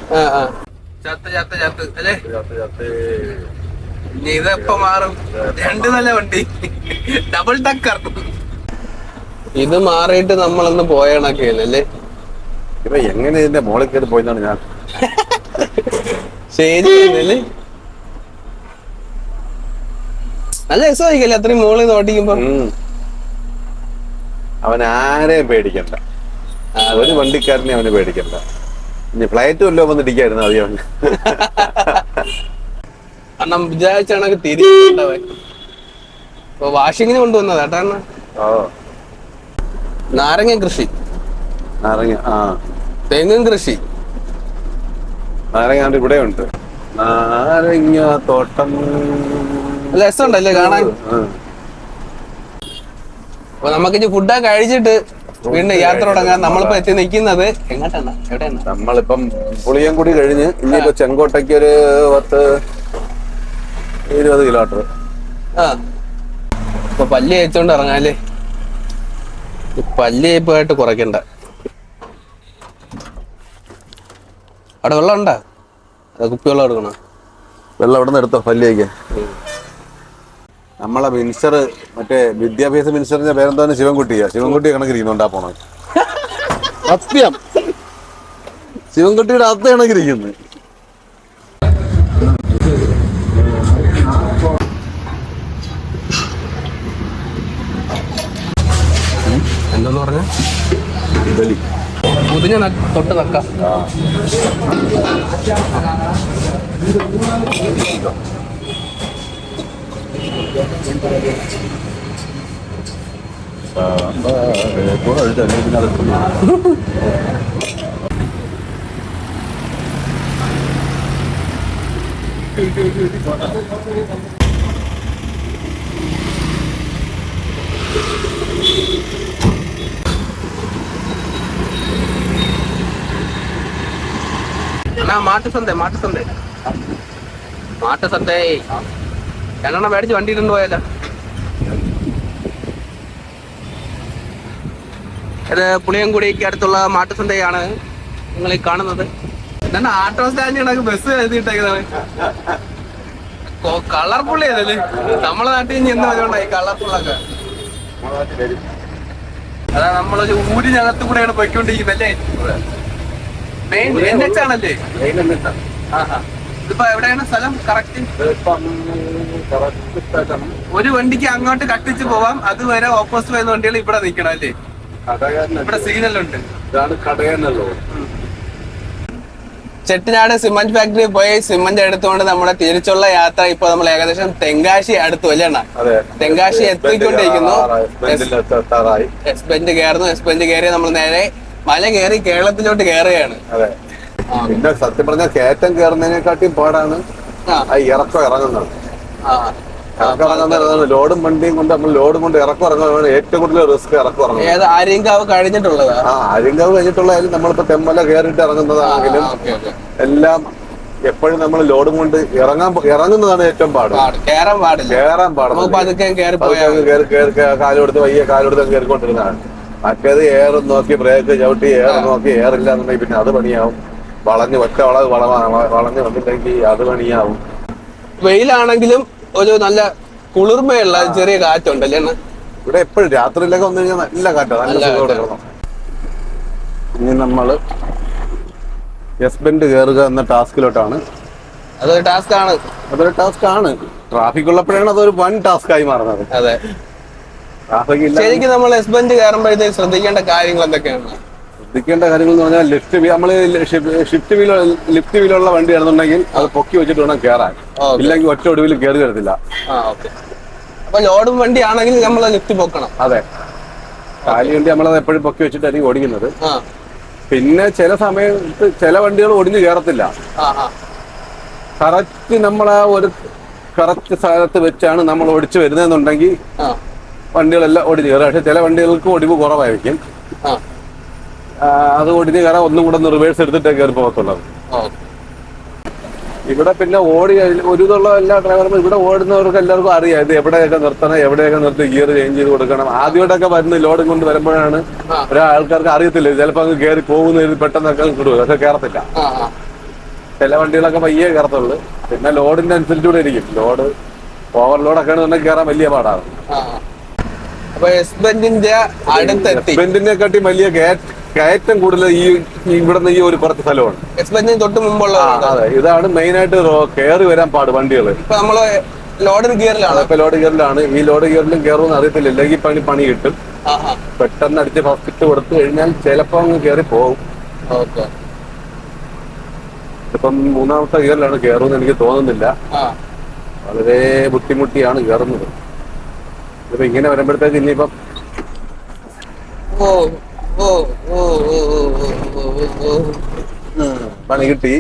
ഇനി ഇതെപ്പോ മാറും? രണ്ട് നില വണ്ടി, ഡബിൾ ടക്കർ. ഇത് മാറിയിട്ട് നമ്മളൊന്ന് പോയണൊക്കെ അല്ലേ? ഇപ്പൊ എങ്ങനെ ഇതിന്റെ മോളിൽ കയറി പോയെന്നാണ് ഞാൻ. ശരിയല്ലേ? നല്ല രസമായിരിക്കല്ലേ അത്രയും മോളിൽ നിന്ന് ഓടിക്കുമ്പോ? അവൻ ആരെയും പേടിക്കണ്ട, ഒരു വണ്ടിക്കാരനെ അവന് പേടിക്കണ്ട. ഇനി ഫ്ലൈറ്റ് വല്ലതും വന്നിടിക്കായിരുന്നു അധികം. അണ്ണം വിചാരിച്ചാണെങ്കിൽ തിരിച്ചുണ്ടാവേ. ഇപ്പൊ വാഷിങ്ങിന് കൊണ്ടുവന്നതാ കേട്ടാ. ഓ, നാരങ്ങ കൃഷി, നാരങ്ങ, തെങ്ങും കൃഷി. നാരങ്ങ ഇവിടെ ഉണ്ട്, നാരങ്ങ തോട്ടം. രസമുണ്ടല്ലേ കാണാൻ? അപ്പൊ നമുക്കിനി ഫുഡൊക്കെ കഴിച്ചിട്ട് വീണ്ടും യാത്ര തുടങ്ങാം. നമ്മളിപ്പോ എത്തി നിൽക്കുന്നത് എങ്ങോട്ടാണ്? എവിടെയാണ്? നമ്മളിപ്പം പുളിയംകുടി കഴിഞ്ഞ് ഇനിയിപ്പോ ചെങ്കോട്ടയ്ക്ക് ഒരു 10-20 കിലോമീറ്റർ. ഇപ്പൊ പല്ലി അയച്ചോണ്ട് ഇറങ്ങാല്ലേ? പല്ലി അയപ്പായിട്ട് കുറയ്ക്കണ്ട. അവിടെ വെള്ളം ഉണ്ടാ? കുപ്പിവെള്ളം എടുക്കണോ? വെള്ളം അവിടെ നിന്ന് എടുത്തോ പല്ലിയേക്ക്. നമ്മളെ മിനിസ്റ്റർ, മറ്റേ വിദ്യാഭ്യാസ മിനിസ്റ്ററിന്റെ പേരെന്താണ്? ശിവൻകുട്ടിയാ. ശിവൻകുട്ടി കണക്കിരിക്കുന്നുണ്ടാ പോണ. സത്യം, ശിവൻകുട്ടിയുടെ അകത്ത് കണക്കിരിക്കുന്നു. എന്താന്ന് പറഞ്ഞ മുതിഞ്ഞ തൊട്ട് നക്ക. മാട്ട് സന്ത രണ്ടെണ്ണം മേടിച്ച് വണ്ടി ഇട്ടുണ്ട് പോയല്ല. ഇത് പുളിയംകുടിക്ക് അടുത്തുള്ള മാട്ടുസന്തയാണ് നിങ്ങൾ ഈ കാണുന്നത്. എന്താണ് ആട്ടോ സ്റ്റാൻഡ് കണക്ക് ബസ് എഴുതിയിട്ടേക്കുന്നത്? കളർഫുൾ ചെയ്തല്ലേ? നമ്മളെ നാട്ടിൽ ഇനി എന്താ വരുന്നുണ്ടായി കളർഫുള്ളൊക്കെ? അതാ നമ്മളൊരു ഊരിനകത്ത് കൂടെയാണ് പൊയ്ക്കൊണ്ടിരിക്കുന്നല്ലേ? മെയിൻ NH ആണല്ലേ? ഇതിപ്പോ എവിടെയാണ് സ്ഥലം കറക്റ്റ്? ഒരു വണ്ടിക്ക് അങ്ങോട്ട് കട്ടിച്ച് പോവാം, അതുവരെ ഓപ്പോസിറ്റ് വരുന്ന വണ്ടികൾ ഇവിടെ നിൽക്കണം അല്ലേ? ഇവിടെ സിഗ്നലുണ്ട്. ചെട്ടിനാട് സിമന്റ് ഫാക്ടറി പോയി സിമന്റ് എടുത്തുകൊണ്ട് നമ്മുടെ തിരിച്ചുള്ള യാത്ര ഇപ്പൊ നമ്മൾ ഏകദേശം തെങ്കാശി അടുത്തു അല്ലേണ്ണ? തെങ്കാശി എത്തിക്കൊണ്ടിരിക്കുന്നു. എസ്ബെന്റ് കയറുന്നു. എസ്ബെന്റ് കയറി നമ്മൾ നേരെ മല കയറി കേരളത്തിലോട്ട് കയറുകയാണ്. പിന്നെ സത്യം പറഞ്ഞാൽ കയറ്റം കയറുന്നതിനെക്കാട്ടിയും പാടാണ് ഇറക്കം ഇറങ്ങുന്നത്. ലോഡും വണ്ടിയും കൊണ്ട് നമ്മൾ ലോഡും കൊണ്ട് ഇറക്കം ഇറങ്ങുന്നതാണ് ഏറ്റവും കൂടുതൽ റിസ്ക്. ഇറക്കം ഇറങ്ങുന്നത് ആര്യങ്കാവ് കഴിഞ്ഞിട്ടുള്ളത്. ആര്യങ്കാവ് കഴിഞ്ഞിട്ടുള്ളതായാലും നമ്മളിപ്പോ തെമ്മല കയറിയിട്ട് ഇറങ്ങുന്നതാണെങ്കിലും എല്ലാം എപ്പോഴും നമ്മൾ ലോഡും കൊണ്ട് ഇറങ്ങുന്നതാണ് ഏറ്റവും പാട്. കയറാൻ പാടില്ല. കാലെടുത്ത് വയ്യ കാലെടുത്ത് കയറിക്കൊണ്ടിരുന്നതാണ്. മറ്റേത് ഏറും നോക്കി ബ്രേക്ക് ചവിട്ടി ഏറ് നോക്കി ഏറില്ല എന്നുണ്ടെങ്കിൽ പിന്നെ അത് പണിയാവും. വളഞ്ഞ് ഒറ്റ വളഞ്ഞ് വന്നിട്ടെങ്കിൽ അത് പണിയാവും. വെയിലാണെങ്കിലും ഒരു നല്ല കുളിർമയുള്ള ചെറിയ കാറ്റുണ്ടല്ലേ? ഇവിടെ എപ്പോഴും രാത്രിയിലൊക്കെ വന്നു കഴിഞ്ഞാൽ നല്ല കാറ്റാണ്, നല്ല സുഖം കിടക്കണം. ഇനി നമ്മള് എസ്ബെന്റ് കയറുക എന്ന ടാസ്കിലോട്ടാണ്. അതൊരു ടാസ്ക് ആണ്. ട്രാഫിക് ഉള്ളപ്പോഴാണ് അതൊരു വൻ ടാസ്ക് ആയി മാറുന്നത്. അതെ, ട്രാഫിക് ഇല്ല. ശരിക്കും നമ്മൾ എസ്ബെന്റ് കയറുമ്പോഴത്തേക്ക് ശ്രദ്ധിക്കേണ്ട കാര്യങ്ങൾ എന്തൊക്കെയാണ്? ശ്രദ്ധിക്കേണ്ട കാര്യങ്ങൾ എന്ന് പറഞ്ഞാൽ ലിഫ്റ്റ് വീലുള്ള വണ്ടിയാണെന്നുണ്ടെങ്കിൽ അത് പൊക്കി വെച്ചിട്ട് വേണം കയറാൻ. ഇല്ലെങ്കിൽ ഒറ്റ ഒടുവിൽ കയറി വരത്തില്ല. അപ്പൊ ലോഡും വണ്ടി ആണെങ്കിൽ നമ്മൾ ലിഫ്റ്റ് പൊക്കണം. അതെ, കാലി വണ്ടി നമ്മളത് എപ്പോഴും പൊക്കി വെച്ചിട്ടായിരിക്കും ഓടിക്കുന്നത്. പിന്നെ ചില സമയത്ത് ചില വണ്ടികൾ ഒടിഞ്ഞു കയറത്തില്ല. കറക്റ്റ് നമ്മളാ ഒരു കറക്റ്റ് സ്ഥലത്ത് വെച്ചാണ് നമ്മൾ ഓടിച്ചു വരുന്നതെന്നുണ്ടെങ്കിൽ വണ്ടികളെല്ലാം ഒടിഞ്ഞു കയറും. പക്ഷെ ചില വണ്ടികൾക്ക് ഒടിവ് കുറവായിരിക്കും. അത് ഒടിഞ്ഞു കയറാൻ ഒന്നും കൂടെ ഒന്ന് റിവേഴ്സ് എടുത്തിട്ടേ കയറി പോകത്തുള്ളത്. ഇവിടെ പിന്നെ ഒരു ഇതുള്ള എല്ലാ ഡ്രൈവർമാരും ഇവിടെ ഓടുന്നവർക്ക് എല്ലാവർക്കും അറിയാം ഇത് എവിടെയൊക്കെ നിർത്തണം, എവിടെയൊക്കെ നിർത്തി ഗിയർ ചേഞ്ച് ചെയ്ത് കൊടുക്കണം. ആദ്യമായിട്ടൊക്കെ വരുന്ന ലോഡും കൊണ്ട് വരുമ്പോഴാണ് ഒരാൾക്കാർക്ക് അറിയത്തില്ല. ചിലപ്പോൾ അങ്ങ് കയറി പോകുന്ന പെട്ടെന്നൊക്കെ കിടുക, പക്ഷെ കയറത്തില്ല. ചില വണ്ടികളൊക്കെ പയ്യെ കയറത്തുള്ളൂ. പിന്നെ ലോഡിന്റെ അനുസരിച്ചുകൂടെ ഇരിക്കും. ലോഡ് ഓവർലോഡ് ഒക്കെ ആണെന്നുണ്ടെങ്കിൽ കയറാൻ വലിയ പാടാണ്. അപ്പൊ എസ്ബെന്റിന്റെ അടുത്തെത്തി. എസ്ബെന്റിനെക്കാട്ടി വലിയ കയറ്റം കൂടുതൽ ഇവിടുന്ന് ഈ ഒരു കുറച്ച് സ്ഥലമാണ്. എസ്ബെന്റിന് തൊട്ട് മുമ്പുള്ള. അതെ, ഇതാണ് മെയിൻ ആയിട്ട് കയറി വരാൻ പാട് വണ്ടികൾ. ഇപ്പൊ നമ്മള് ലോഡ് ഗിയറിലാണ്. ഇപ്പൊ ലോഡ് ഗിയറിലാണ്. ഈ ലോഡ് ഗിയറിലും കയറുമെന്ന് അറിയത്തില്ല. ഇല്ലെങ്കിൽ പണി കിട്ടും. പെട്ടെന്ന് അടിച്ച് ഫസ്റ്റ് ഇട്ട് കൊടുത്തു കഴിഞ്ഞാൽ ചിലപ്പോ അങ്ങ് കയറി പോകും. ഇപ്പം 3ാമത്തെ ഗിയറിലാണ് കയറുമെന്ന് എനിക്ക് തോന്നുന്നില്ല. വളരെ ബുദ്ധിമുട്ടിയാണ് കയറുന്നത്. ഇപ്പൊ ഇങ്ങനെ വരുമ്പോഴത്തേക്ക് ഇനിയിപ്പം പണി കിട്ടി.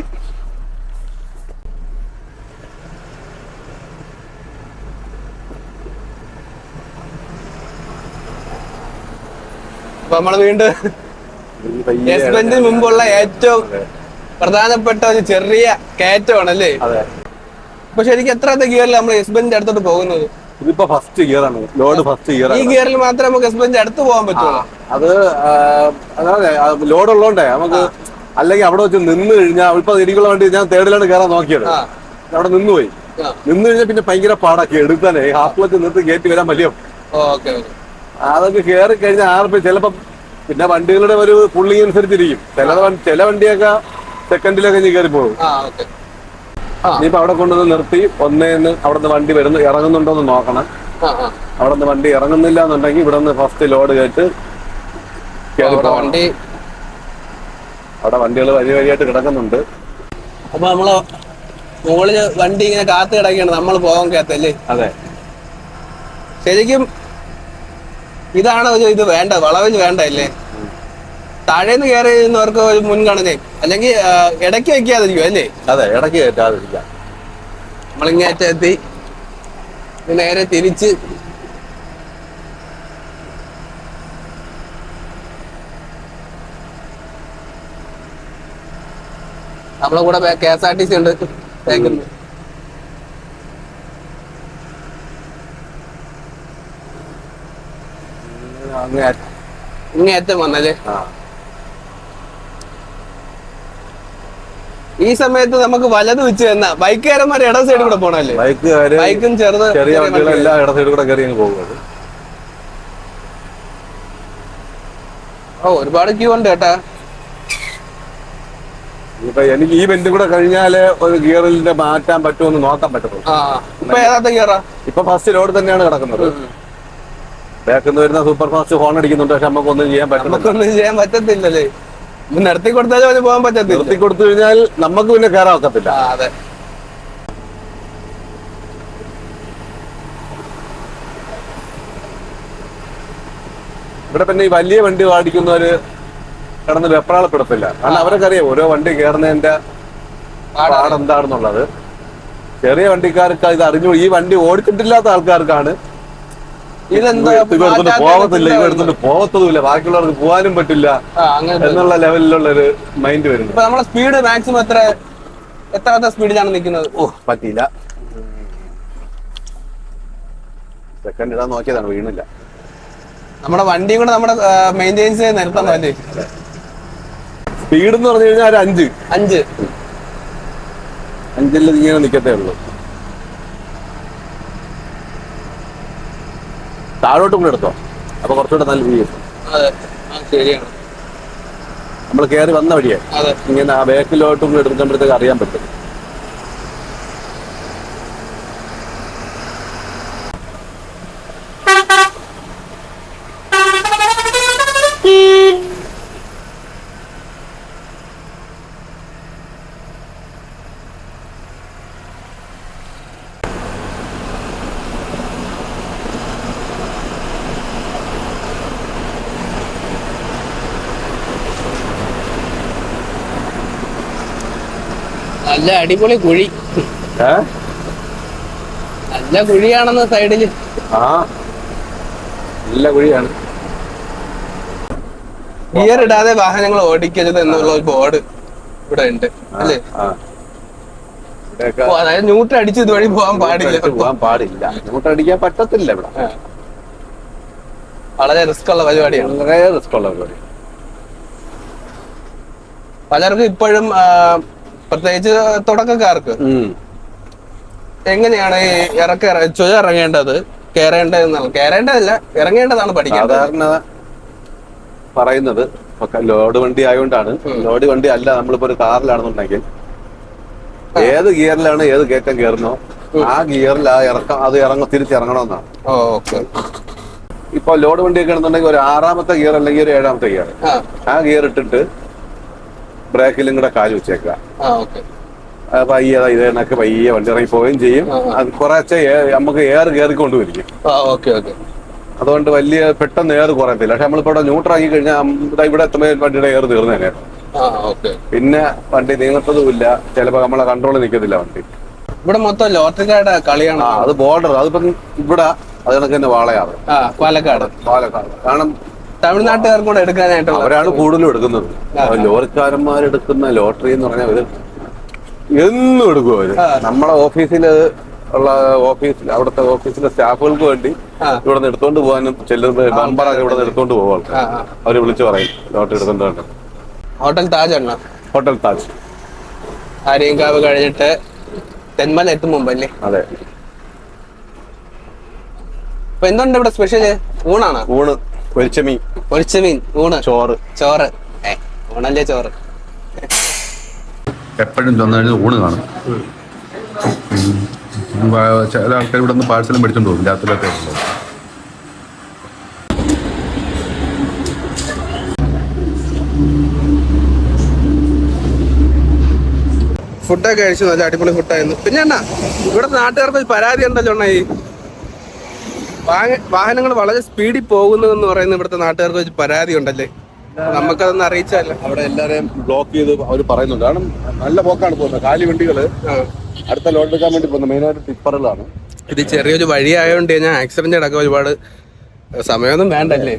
അപ്പൊ നമ്മള് വീണ്ടും എസ്ബെന്റിന് മുമ്പുള്ള ഏറ്റവും പ്രധാനപ്പെട്ട ഒരു ചെറിയ കയറ്റമാണല്ലേ? അപ്പൊ ശരിക്കും എത്രാമത്തെ ഗിയറിൽ നമ്മൾ എസ്ബെന്റിന്റെ അടുത്തോട്ട് പോകുന്നത്? ഇതിപ്പോ ഫസ്റ്റ് ഗിയറാണ്. Load first gear. ഈ ഗിയറിൽ മാത്രമേ നമുക്ക് എസ്ബെന്റിന്റെ അടുത്ത് പോകാൻ പറ്റുള്ളൂ. അത് അതാണ് ലോഡ് ഉള്ളതുകൊണ്ടേ നമുക്ക്. അല്ലെങ്കിൽ അവിടെ വെച്ച് നിന്ന് കഴിഞ്ഞാൽ ഇപ്പൊ എനിക്കുള്ള വണ്ടി ഞാൻ തേർഡിലാണ് കയറാൻ നോക്കിയത്. അവിടെ നിന്നുപോയി. നിന്ന് കഴിഞ്ഞാൽ പിന്നെ ഭയങ്കര പാടാക്കി എടുക്കാനേ. ഹാഫ് ക്ലച്ച് നിർത്തി കയറ്റി വരാൻ വലിയ. അതൊക്കെ കയറി കഴിഞ്ഞാൽ ആർപ്പ് ചിലപ്പം. പിന്നെ വണ്ടികളുടെ ഒരു പുള്ളിങ് അനുസരിച്ചിരിക്കും. ചില വണ്ടിയൊക്കെ സെക്കൻഡിലൊക്കെ ഇനി കയറി പോകും. ഇനിയിപ്പോ അവിടെ കൊണ്ടുവന്ന് നിർത്തി ഒന്നേന്ന് അവിടെ നിന്ന് വണ്ടി വരുന്നു ഇറങ്ങുന്നുണ്ടോ എന്ന് നോക്കണം. അവിടെ നിന്ന് വണ്ടി ഇറങ്ങുന്നില്ല എന്നുണ്ടെങ്കിൽ ഇവിടെ നിന്ന് ഫസ്റ്റ് ലോഡ് കയറ്റ് കയറി പോകണം. അവിടെ വണ്ടികൾ വരിയായിട്ട് കിടക്കുന്നുണ്ട്. അപ്പൊ നമ്മള് മുകളില് വണ്ടി ഇങ്ങനെ കാത്തു കിടക്കുകയാണ് നമ്മൾ പോകാൻ കാത്തല്ലേ? അതെ, ശരിക്കും ഇതാണ് ഒരു ഇത് വേണ്ട, വളവിൽ വേണ്ട അല്ലേ? താഴേന്ന് കയറി ചെയ്യുന്നവർക്ക് ഒരു മുൻഗണനയും അല്ലെങ്കിൽ ഇടയ്ക്ക് വെക്കാതിരിക്കും അല്ലേ? അതെ, ഇടയ്ക്ക് കയറ്റാതിരിക്കാം. നമ്മളിങ്ങേറ്റെത്തി നേരെ തിരിച്ച് നമ്മളെ കൂടെ KSRTC ഉണ്ട് തേക്കുന്നു. ഇങ്ങേറ്റം വന്നല്ലേ? ഈ സമയത്ത് നമുക്ക് വലത് വെച്ച് തന്ന ബൈക്കുകാരന്മാർ ഇട സൈഡിൽ കൂടെ പോണല്ലേ? ബൈക്കും ചെറിയ വണ്ടികളെല്ലാം ഇട സൈഡിൽ കൂടെ കയറി പോകുന്നത്. ഒരുപാട് ക്യൂ ഉണ്ട് കേട്ടാ. ഇപ്പൊ എനിക്ക് ഈ ബെൻഡ് കൂടെ കഴിഞ്ഞാല് ഒരു ഗിയറിന്റെ മാറ്റാൻ പറ്റുമെന്ന് നോക്കാൻ പറ്റുള്ളൂ. ഇപ്പൊ ഏതാത്ത ഗിയറാ? ഇപ്പൊ ഫസ്റ്റ് ലോഡ് തന്നെയാണ് കിടക്കുന്നത്. ബാക്കിന്ന് വരുന്ന സൂപ്പർ ഫാസ്റ്റ് ഹോൺ അടിക്കുന്നുണ്ട്. പക്ഷെ നമുക്കൊന്നും ചെയ്യാൻ പറ്റത്തില്ലല്ലേ? നിർത്തി കൊടുത്താലും പോകാൻ പറ്റത്തില്ല. നിർത്തി കൊടുത്തു കഴിഞ്ഞാൽ നമുക്ക് പിന്നെ കയറാൻ ഒക്കത്തില്ല. അതെ, ഇവിടെ പിന്നെ ഈ വലിയ വണ്ടി ഓടിക്കുന്നവര് കിടന്ന് വെപ്രാളപ്പെടത്തില്ല. കാരണം അവർക്കറിയാം ഓരോ വണ്ടി കയറുന്നതിന്റെ പാടെന്താണെന്നുള്ളത്. ചെറിയ വണ്ടിക്കാർക്ക് ഇത് അറിഞ്ഞു. ഈ വണ്ടി ഓടിച്ചിട്ടില്ലാത്ത ആൾക്കാർക്കാണ് പോകത്തില്ല, ഇവടുത്തോണ്ട് പോകത്തതുമില്ല, ബാക്കിയുള്ളവർക്ക് പോകാനും പറ്റില്ല എന്നുള്ള ലെവലിലുള്ള ഒരു മൈൻഡ് വരുന്നു. നമ്മളെ സ്പീഡ് മാക്സിമം എത്രാമത്തെ സ്പീഡിലാണ് നിൽക്കുന്നത്? പറ്റിയില്ല. സെക്കൻഡ് ഇടാൻ നോക്കിയതാണ്, വീണില്ല. നമ്മുടെ വണ്ടിയും കൂടെ നമ്മുടെ മെയിൻ്റെനൻസ് നിർത്തണം അല്ലേ? സ്പീഡ് എന്ന് പറഞ്ഞു കഴിഞ്ഞാൽ ഒരു 5 5 ഇങ്ങനെ നിൽക്കത്തേ ഉള്ളൂ. താഴോട്ടും കൂടെ എടുത്തോ, അപ്പൊ കുറച്ചുകൂടെ നല്ല വ്യൂ കിട്ടും. ശരിയാണ്, നമ്മൾ കയറി വന്ന വഴിയെ ഇങ്ങനെ ആ ബാക്കിലോട്ടും കൂടെ എടുക്കുമ്പോഴത്തേക്ക് അറിയാൻ പറ്റും. നല്ല അടിപൊളി കുഴി, നല്ല കുഴിയാണെന്ന് സൈഡില്. നല്ല കുഴിയാണ്. ഗിയർ ഇടാതെ വാഹനങ്ങൾ ഓടിക്കരുത് എന്നുള്ള ഒരു ബോർഡ് ഇവിടെ ഉണ്ട് അല്ലേ? അതായത് ന്യൂട്രൽ അടിച്ച് ഇതുവഴി പോകാൻ പാടില്ല. ന്യൂട്രൽ അടിക്കാൻ പറ്റത്തില്ല ഇവിടെ. വളരെ റിസ്ക് ഉള്ള പരിപാടിയാണ്. വളരെ റിസ്ക് ഉള്ള പരിപാടി. പലർക്കും ഇപ്പോഴും പ്രത്യേകിച്ച് തുടക്കക്കാർക്ക്. എങ്ങനെയാണ് ഈ ചുഴ ഇറങ്ങേണ്ടത്, കയറേണ്ടതല്ല ഇറങ്ങേണ്ടതാണ് പഠിക്കാൻ? സാധാരണ പറയുന്നത് ലോഡ് വണ്ടി ആയതുകൊണ്ടാണ്. ലോഡ് വണ്ടി അല്ല, നമ്മളിപ്പോ ഒരു കാറിലാണെന്നുണ്ടെങ്കിൽ ഏത് ഗിയറിലാണ് ഏത് കയറ്റം കയറുന്നോ ആ ഗിയറിൽ തിരിച്ചിറങ്ങണമെന്നാണ്. ഇപ്പൊ ലോഡ് വണ്ടിയൊക്കെ ആണെന്നുണ്ടെങ്കിൽ ഒരു 6ാമത്തെ ഗിയർ അല്ലെങ്കിൽ ഒരു 7ാമത്തെ ഗിയർ, ആ ഗിയർ ഇട്ടിട്ട് ബ്രേക്കിലും കൂടെ കാല് വെച്ചേക്കുക. പയ്യെ ഇതേണക്ക് പയ്യെ വണ്ടി ഇറങ്ങി പോവുകയും ചെയ്യും. അത് കുറച്ച് നമുക്ക് എയർ കയറിക്കൊണ്ടുവരിക്കും. അതുകൊണ്ട് വലിയ പെട്ടെന്ന് എയർ കുറയത്തില്ല. പക്ഷെ നമ്മളിപ്പോ ഇവിടെ ന്യൂട്രാക്കി കഴിഞ്ഞാൽ ഇവിടെ എത്തുമ്പോൾ വണ്ടിയുടെ എയർ തീർന്നേനെ. പിന്നെ വണ്ടി നീങ്ങത്തതുമില്ല, ചിലപ്പോ നമ്മളെ കൺട്രോളിൽ നിൽക്കത്തില്ല വണ്ടി. ഇവിടെ മൊത്തം ലോട്ടറിക്കാരുടെ കളിയാണ്. അത് ബോർഡർ, അതിപ്പം ഇവിടെ അത് കണക്ക് തന്നെ വാളയാണ്. പാലക്കാട് കാരണം തമിഴ്നാട്ടുകാർക്ക് കൂടെ എടുക്കാനായിട്ട് അവരാണ് കൂടുതലും എടുക്കുന്നത്. ലോറിക്കാരന്മാരെടുക്കുന്ന ലോട്ടറി എന്ന് പറഞ്ഞാൽ അവര് എന്നും എടുക്കും. അവര് നമ്മളെ ഓഫീസില് ഉള്ള അവിടുത്തെ ഓഫീസിലെ സ്റ്റാഫുകൾക്ക് വേണ്ടി ഇവിടെ നിന്ന് എടുത്തോണ്ട് പോകാനും ചെല്ലുന്ന നമ്പറൊക്കെ ഇവിടെ നിന്ന് എടുത്തോണ്ട് പോവാൻ അവര് വിളിച്ചു പറയും ലോട്ടറി എടുക്കേണ്ടതുണ്ട്. ഹോട്ടൽ താജ് ആണ്. ഹോട്ടൽ താജ് ആര്യങ്കാവ് കഴിഞ്ഞിട്ട് തെന്മല എത്തും മുമ്പല്ലേ? അതെ. അപ്പൊ എന്തുണ്ട് ഇവിടെ സ്പെഷ്യല്? ഊണാണ്. ഊണ്, പൊരിച്ചമീൻ, ഊണ്, ചോറ്. ഊണല്ലേ ചോറ്. എപ്പോഴും ചെന്ന് ഊണ് കാണും. ചില ആൾക്കാർ ഇവിടെ നിന്ന് പാഴ്സലും മേടിച്ചോണ്ട് പോകും രാത്രിയിലൊക്കെ. ഫുഡൊക്കെ കഴിച്ചു, നല്ല അടിപൊളി ഫുഡായിരുന്നു. പിന്നെ എന്നാ ഇവിടെ നാട്ടുകാർക്ക് ഒരു പരാതി ഉണ്ടല്ലോ അണ്ണാ, ഈ വാഹനങ്ങൾ വളരെ സ്പീഡിൽ പോകുന്നു എന്ന് പറയുന്ന ഇവിടുത്തെ നാട്ടുകാർക്ക് ഒരു പരാതി ഉണ്ടല്ലേ? നമുക്കതൊന്നും അറിയിച്ചല്ല. അവിടെ എല്ലാരെയും ബ്ലോക്ക് ചെയ്ത് അവർ പറയുന്നുണ്ട്. കാരണം നല്ല പോക്കാണ് പോകുന്നത്. കാലി വണ്ടികള് അടുത്ത ലോഡ് എടുക്കാൻ വേണ്ടി പോകുന്നത് മെയിനായിട്ട് ടിപ്പറുകളാണ്. ഇത് ചെറിയൊരു വഴി ആയതുകൊണ്ട് ഞാൻ ആക്സിഡന്റ് അടക്കം ഒരുപാട് സമയമൊന്നും വേണ്ടല്ലേ.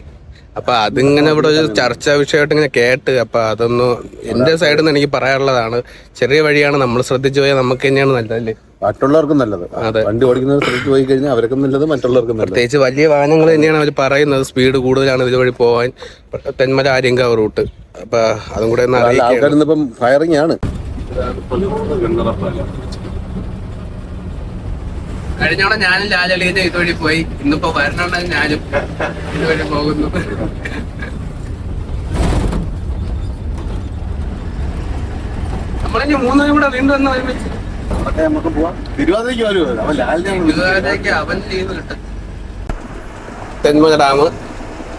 അപ്പൊ അതിങ്ങനെ ഇവിടെ ഒരു ചർച്ചാ വിഷയമായിട്ട് ഇങ്ങനെ കേട്ട്, അപ്പൊ അതൊന്നും എന്റെ സൈഡിൽ നിന്ന് എനിക്ക് പറയാനുള്ളതാണ്. ചെറിയ വഴിയാണ്, നമ്മൾ ശ്രദ്ധിച്ചു പോയാൽ നമുക്ക് തന്നെയാണ് നല്ലതല്ലേ, മറ്റുള്ളവർക്കും നല്ലത്. അതെ, വണ്ടി ഓടിക്കുന്നത് ശ്രദ്ധിച്ചു പോയി കഴിഞ്ഞാൽ അവർക്കും നല്ലത്, മറ്റുള്ളവർക്കും. പ്രത്യേകിച്ച് വലിയ വാഹനങ്ങൾ തന്നെയാണ് അവർ പറയുന്നത് സ്പീഡ് കൂടുതലാണ് ഇതുവഴി പോവാൻ, തെന്മല ആര്യങ്കാവ് റൂട്ട്. അപ്പൊ അതും കൂടെ ഒന്ന് അറിയിക്കാം. ഇപ്പം ഫയറിംഗ് ആണ്. കഴിഞ്ഞോടെ ഞാനും ലാലലീനും ഇതുവഴി പോയി, ഇന്നിപ്പോ വരണുണ്ടെങ്കിൽ ഞാനും ഇതുവഴി പോകുന്നു. നമ്മളിനി 3 കൂടെ വീണ്ടും ഒന്ന് ഒരുമിച്ച് നമുക്ക് പോവാം. തിരുവാതിരയ്ക്ക് അവൻ ലീവ് കിട്ടും. തെന്മല ഡാം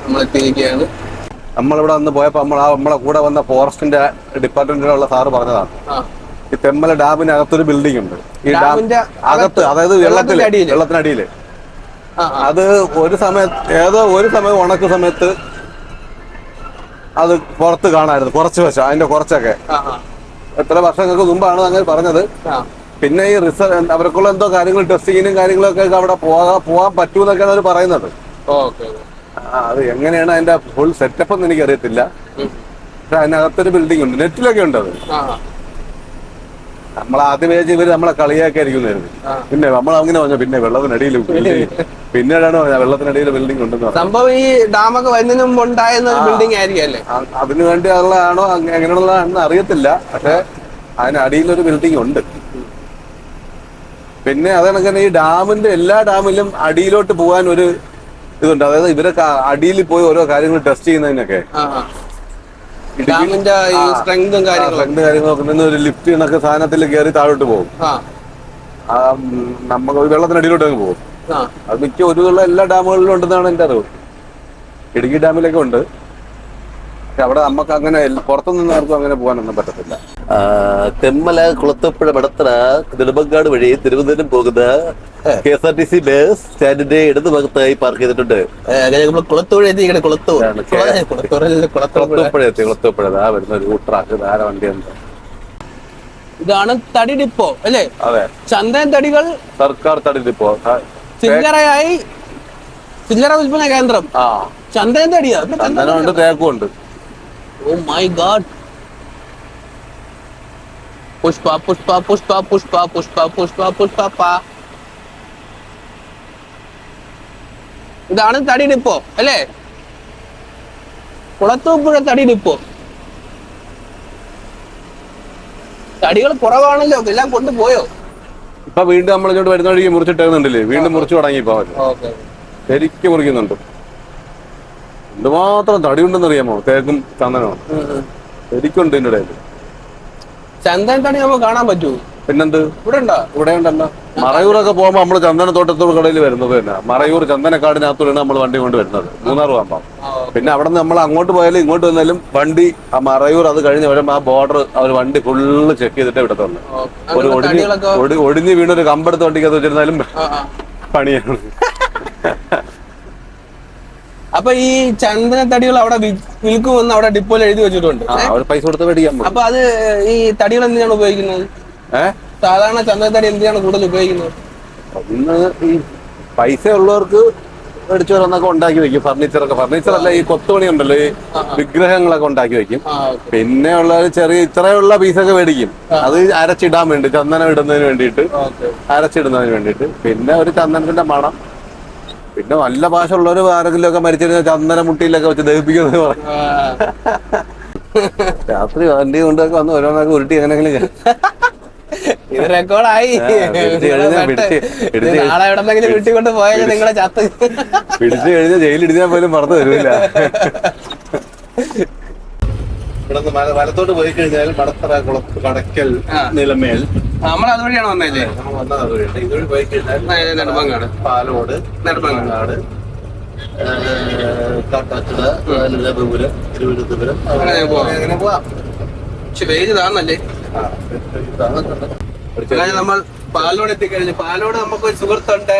നമ്മളെത്തിയിരിക്കുകയാണ്. നമ്മളിവിടെ വന്ന് പോയപ്പോ നമ്മളെ കൂടെ വന്ന ഫോറസ്റ്റിന്റെ ഡിപ്പാർട്ട്മെന്റിലുള്ള സാറ് പറഞ്ഞതാണ്, ഈ തെന്മല ഡാമിനകത്തൊരു ബിൽഡിംഗ് ഉണ്ട്. ഈ ഡാമിന്റെ അകത്ത്, അതായത് വെള്ളത്തിനടിയില്. അത് ഒരു സമയം ഉണക്ക് സമയത്ത് അത് പുറത്ത് കാണായിരുന്നു, കുറച്ച് വശം, അതിന്റെ കുറച്ചൊക്കെ. എത്ര വർഷങ്ങൾക്ക് മുമ്പാണ് അങ്ങനെ പറഞ്ഞത്. പിന്നെ ഈ അവർക്കുള്ള എന്തോ കാര്യങ്ങൾ, ടെസ്റ്റിങ്ങിനും കാര്യങ്ങളൊക്കെ അവിടെ പോകാൻ പറ്റൂന്നൊക്കെയാണ് അവർ പറയുന്നത്. അത് എങ്ങനെയാണ് അതിന്റെ ഫുൾ സെറ്റപ്പ് എന്ന് എനിക്ക് അറിയത്തില്ല. പക്ഷെ അതിനകത്തൊരു ബിൽഡിംഗ് ഉണ്ട്, നെറ്റിലൊക്കെ ഉണ്ട് അത്. നമ്മളാദ്യം വിചാരിച്ച ഇവര് നമ്മളെ കളിയാക്കായിരിക്കുന്നായിരുന്നു. പിന്നെ നമ്മളങ്ങനെ പറഞ്ഞു, പിന്നെ വെള്ളത്തിനടിയിൽ പിന്നീടാണ് വെള്ളത്തിനടിയിൽ ബിൽഡിംഗ് ഉണ്ടെന്ന്. സംഭവം ഈ ഡാമൊക്കെ വരുന്നതിന് മുമ്പ് ഉണ്ടായിരുന്ന ബിൽഡിംഗ് ആയിരിക്കും അല്ലേ? അതിനു വേണ്ടിയുള്ളതാണോ എങ്ങനെയുള്ളതാണെന്ന് അറിയത്തില്ല. പക്ഷെ അതിനടിയിലൊരു ബിൽഡിംഗ് ഉണ്ട്. പിന്നെ അതേണക്ക് തന്നെ ഈ ഡാമിന്റെ എല്ലാ ഡാമിലും അടിയിലോട്ട് പോകാൻ ഒരു ഇതുണ്ട്. അതായത് ഇവരൊക്കെ അടിയിൽ പോയി ഓരോ കാര്യങ്ങൾ ടെസ്റ്റ് ചെയ്യുന്നതിനൊക്കെ ഡാമിന്റെ സ്ട്രെങ്തും കാര്യങ്ങളൊക്കെ ഒരു ലിഫ്റ്റ് എന്നൊക്കെ സാധനത്തിൽ കയറി താഴോട്ട് പോകും. നമുക്ക് വെള്ളത്തിനടിയിലോട്ട് അങ്ങ് പോകും. അത് മിക്ക ഒരുവിധമുള്ള എല്ലാ ഡാമുകളിലും ഉണ്ടെന്നാണ് എന്റെ അറിവ്. ഇടുക്കി ഡാമിലൊക്കെ ഉണ്ട്. പക്ഷെ അവിടെ നമുക്ക് അങ്ങനെ പുറത്തുനിന്ന് ആർക്കും അങ്ങനെ പോകാനൊന്നും പറ്റത്തില്ല. തെന്മല കുളത്തപ്പുഴ മടത്തറ നെടുമങ്ങാട് വഴി തിരുവനന്തപുരം പോകുന്ന KSRTC ബസ് സ്റ്റാൻഡിന്റെ ഇടതു ഭാഗത്തായി പാർക്ക് ചെയ്തിട്ടുണ്ട്. കുളത്തൂപ്പുഴ വരുന്ന ഒരു ട്രാക്ക് ധാരാളം വണ്ടിയുണ്ട്. ഇതാണ് തടി ഡിപ്പോ അല്ലേ? അതെ, ചന്ദന തടികൾ സർക്കാർ തടി ഡിപ്പോ. ചില്ലറ വിൽപ്പന കേന്ദ്രം. ചന്ദന തടിയാ, ചന്ദനമുണ്ട്, തേക്കും ഉണ്ട്. Oh my god. Pushpa Pushpa Pushpa Pushpa Pushpa Pushpa Pushpa. ഇതാണ് തടി ഡിപ്പോ അല്ലേ? കുളത്തൂപ്പുഴ തടി ഡിപ്പോ. തടികൾ കുറവാണല്ലോ, എല്ലാം കൊണ്ടുപോയോ? ഇപ്പൊ വീണ്ടും നമ്മളിങ്ങോട്ട് വരുന്ന വഴിക്ക് മുറിച്ചിട്ടേക്കുന്നുണ്ടല്ലേ, വീണ്ടും മുറിച്ചു തുടങ്ങി ഇപ്പൊ ശരിക്കും മുറിക്കുന്നുണ്ട്. എന്തുമാത്രം തടി ഉണ്ടെന്ന് അറിയാമോ? തേക്കും ചന്ദനവും ശരിക്കുണ്ട് ഇതിന്റെ ഇടയിൽ. ചന്ദന തടി നമുക്ക് കാണാൻ പറ്റൂ? പിന്നെന്ത് ഇവിടെ ഉണ്ടോ? ഇവിടെ ഉണ്ടല്ലോ. മറയൂരൊക്കെ പോകുമ്പോ നമ്മള് ചന്ദനത്തോട്ടത്തോട് കടയിൽ വരുന്നത് തന്നെ. മറയൂർ ചന്ദനക്കാടിനകത്തൂടെയാണ് നമ്മൾ വണ്ടി കൊണ്ട് വരുന്നത്, മൂന്നാർ പോകുമ്പോ. പിന്നെ അവിടെ നിന്ന് നമ്മൾ അങ്ങോട്ട് പോയാലും ഇങ്ങോട്ട് വന്നാലും വണ്ടി ആ മറയൂർ അത് കഴിഞ്ഞ് വരുമ്പോ ആ ബോർഡർ അവർ വണ്ടി ഫുള്ള് ചെക്ക് ചെയ്തിട്ട് ഇവിടെ തന്നെ. ഒരു ഒടിഞ്ഞ് വീണൊരു കമ്പെടുത്ത് വണ്ടിക്കകത്ത് വെച്ചിരുന്നാലും പണിയാണ്. അപ്പൊ ഈ ചന്ദന തടികൾ അവിടെ വിൽക്കുമെന്ന് അവിടെ ഡിപ്പോയിൽ എഴുതി വെച്ചിട്ടുണ്ട്. പൈസ കൊടുത്ത് മേടിക്കാൻ. അപ്പൊ അത് ഈ തടികൾ എന്തിനാണ് ഉപയോഗിക്കുന്നത്? സാധാരണ ചന്ദന തടി എന്തിനാണ് കൂടുതൽ ഉപയോഗിക്കുന്നത്? ഒന്ന് ഈ പൈസ ഉള്ളവർക്ക് മേടിച്ചു വന്നൊക്കെ ഉണ്ടാക്കി വെക്കും. ഫർണിച്ചർ അല്ല, ഈ കൊത്തുപണി ഉണ്ടല്ലോ, ഈ വിഗ്രഹങ്ങളൊക്കെ ഉണ്ടാക്കി വെക്കും. പിന്നെ ഉള്ള ചെറിയ ഇത്രയുള്ള പീസൊക്കെ മേടിക്കും. അത് അരച്ചിടാൻ വേണ്ടി, ചന്ദനം ഇടുന്നതിന് വേണ്ടിയിട്ട്, അരച്ചിടുന്നതിന് വേണ്ടിയിട്ട്. പിന്നെ ഒരു ചന്ദനത്തിന്റെ മണം. പിന്നെ നല്ല ഭാഷ ഉള്ളവര് ആരെങ്കിലും ഒക്കെ മരിച്ചു കഴിഞ്ഞാൽ ചന്ദന മുട്ടിയിലൊക്കെ വെച്ച് ദഹിപ്പിക്കുന്നത് പറയും. രാത്രി വണ്ടി കൊണ്ടൊക്കെ വന്ന് ഓരോന്നൊക്കെ ഉരുട്ടി എങ്ങനെയെങ്കിലും ഇത് റെക്കോർഡായി. നാളെ എവിടെന്നെങ്കിലും വീട്ടിക്കൊണ്ട് പോയാൽ നിങ്ങളെ ചത്ത് പിടിച്ചു കഴിഞ്ഞാൽ ജയിലിടിച്ചാൽ പോലും മറന്നു തരൂല. ഇവിടെ വലത്തോട്ട് പോയി കഴിഞ്ഞാൽ മടത്തറ, കടക്കൽ, നിലമേൽ, നമ്മൾ അതുവഴിയാണ് വന്നല്ലേ? ഇതുവഴി പോയി കഴിഞ്ഞാൽ നെടുമ്പങ്ങാട്, പാലോട്, നെടുമ്പങ്ങാട്, കാട്ടാക്കട, തിരുവനന്തപുരം, അങ്ങനെ പോവാം. പക്ഷെ വെയിൽ താന്നല്ലേ? നമ്മൾ പാലോട് എത്തിക്കഴിഞ്ഞു. പാലോട് നമുക്കൊരു സുഹൃത്തുണ്ട്,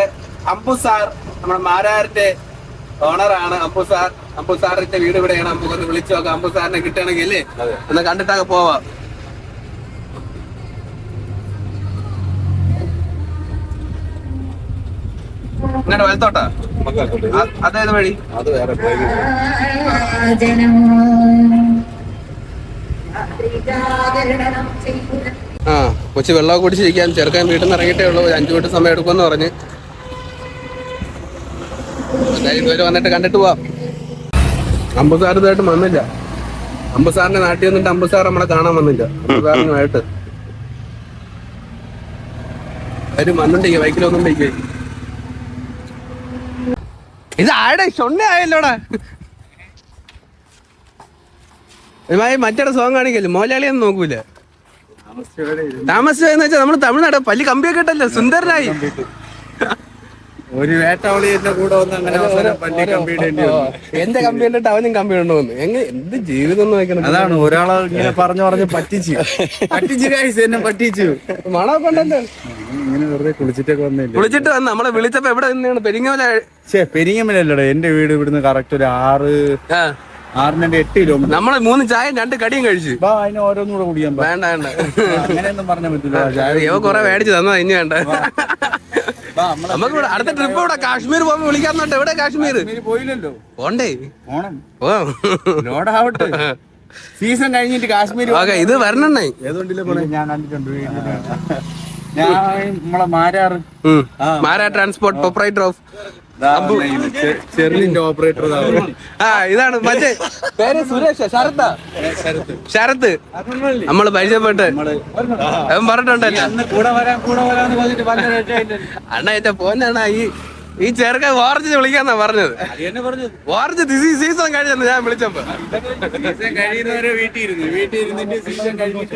അമ്പു സാർ, നമ്മുടെ മാരാറിന്റെ ഓണറാണ് അമ്പു സാർ. അമ്പു സാറിന്റെ വീട് ഇവിടെയാണ്. നമുക്കൊന്ന് വിളിച്ചു നോക്കാം, അമ്പു സാറിനെ കിട്ടണമെങ്കിൽ അല്ലേ? ഒന്ന് കണ്ടിട്ടൊക്കെ പോവാം. ഇങ്ങോട്ട് വലത്തോട്ടാ? അതേത് വഴി? അത് വേറെ കൊച്ചു വെള്ളമൊക്കെ കുടിച്ചിരിക്കാൻ ചെറുക്കാൻ വീട്ടിൽ നിന്ന് ഇറങ്ങിയിട്ടേ ഉള്ളൂ. 5 മിനിറ്റ് സമയം എടുക്കുമെന്ന് പറഞ്ഞ്. ഇതുവരെ വന്നിട്ട് കണ്ടിട്ട് പോവാം. അമ്പുസാർ ഇതായിട്ട് വന്നില്ല. അമ്പുസാറിന്റെ നാട്ടിൽ വന്നിട്ട് അമ്പുസാർ നമ്മളെ കാണാൻ വന്നില്ല. അമ്പുസാറിനുമായിട്ട് അവര് വന്നുണ്ടെങ്കിൽ ബൈക്കിലൊന്നുണ്ടെങ്കിൽ ഇത് ആടെ ഷൊണ്ണ ആയല്ലോടാ. മറ്റേ സോങ് കാണിക്കല്ലേ, മോലാളിയൊന്നും നോക്കൂല. താമസിച്ചെന്ന് വെച്ചാൽ നമ്മള് തമിഴ്നാട് പല്ലി കമ്പിയൊക്കെ ഇട്ടല്ലോ, സുന്ദരനായി. ഒരു വേട്ടവളി എന്റെ കൂടെ എന്റെ കമ്പി കണ്ടിട്ട് അവനും കമ്പി ഉണ്ടോന്ന്. എന്ത് ജീവിതം നോക്കണം. അതാണ് ഒരാളെ ഇങ്ങനെ പറഞ്ഞു പറ്റിച്ചു എന്നെ പറ്റിച്ചു. മണമൊക്കെ ഉണ്ടല്ലോ. ഇങ്ങനെ വെറുതെ കുളിച്ചിട്ടൊക്കെ വന്നില്ല. കുളിച്ചിട്ട് വന്ന് നമ്മളെ വിളിച്ചപ്പോ എവിടെ നിന്നാണ്? പെരിങ്ങമല. പെരിങ്ങമലല്ലടാ, എന്റെ വീട് ഇവിടുന്ന് കറക്റ്റ് ഒരു 6-8 കിലോമീറ്റർ. നമ്മള് 3 ചായയും 2 കടിയും കഴിച്ചു. അതിന് ഓരോന്നും കൂടെ കുടിയാൻ വേണ്ട വേണ്ട, അങ്ങനെയൊന്നും പറഞ്ഞാൽ പറ്റില്ല. ഇവ കൊറേ മേടിച്ചു തന്നതാ, ഇനി വേണ്ട. നമുക്ക് ഇവിടെ അടുത്ത ട്രിപ്പ് ഇവിടെ കാശ്മീർ പോകുമ്പോ വിളിക്കാന്നോട്ടെ. എവിടെ കാശ്മീർ? പോയില്ലല്ലോ, പോണ്ടേ? പോണം. ഓ ലോഡാവട്ടെ, സീസൺ കഴിഞ്ഞിട്ട് കാശ്മീർ. ഇത് വരണേ. ഏതുകൊണ്ടില്ല പോണേ? ഞാൻ കണ്ടിട്ടുണ്ട്. ഞാൻ നമ്മളെ മാരാ ട്രാൻസ്പോർട്ട് ഓപ്പറേറ്റർ ഓഫ് ചെറിന്റെ ഓപ്പറേറ്റർ. ഇതാണ് മറ്റേ പേര് സുരേഷ്. ശരത്ത് നമ്മള് പരിചയപ്പെട്ട് അവൻ പറഞ്ഞിട്ടുണ്ടല്ലോ. അണ്ണ ഏറ്റ പോന്നാണ് ഈ ചെറുക്കൻ ഓറഞ്ച് വിളിക്കാന്നാ പറഞ്ഞത്. ഓറഞ്ച് സീസൺ കഴിഞ്ഞെന്ന് ഞാൻ വിളിച്ചപ്പോ. കഴിയുന്നവരെ വീട്ടിൽ ഇരുന്നിട്ട് സീസൺ കഴിഞ്ഞിട്ട്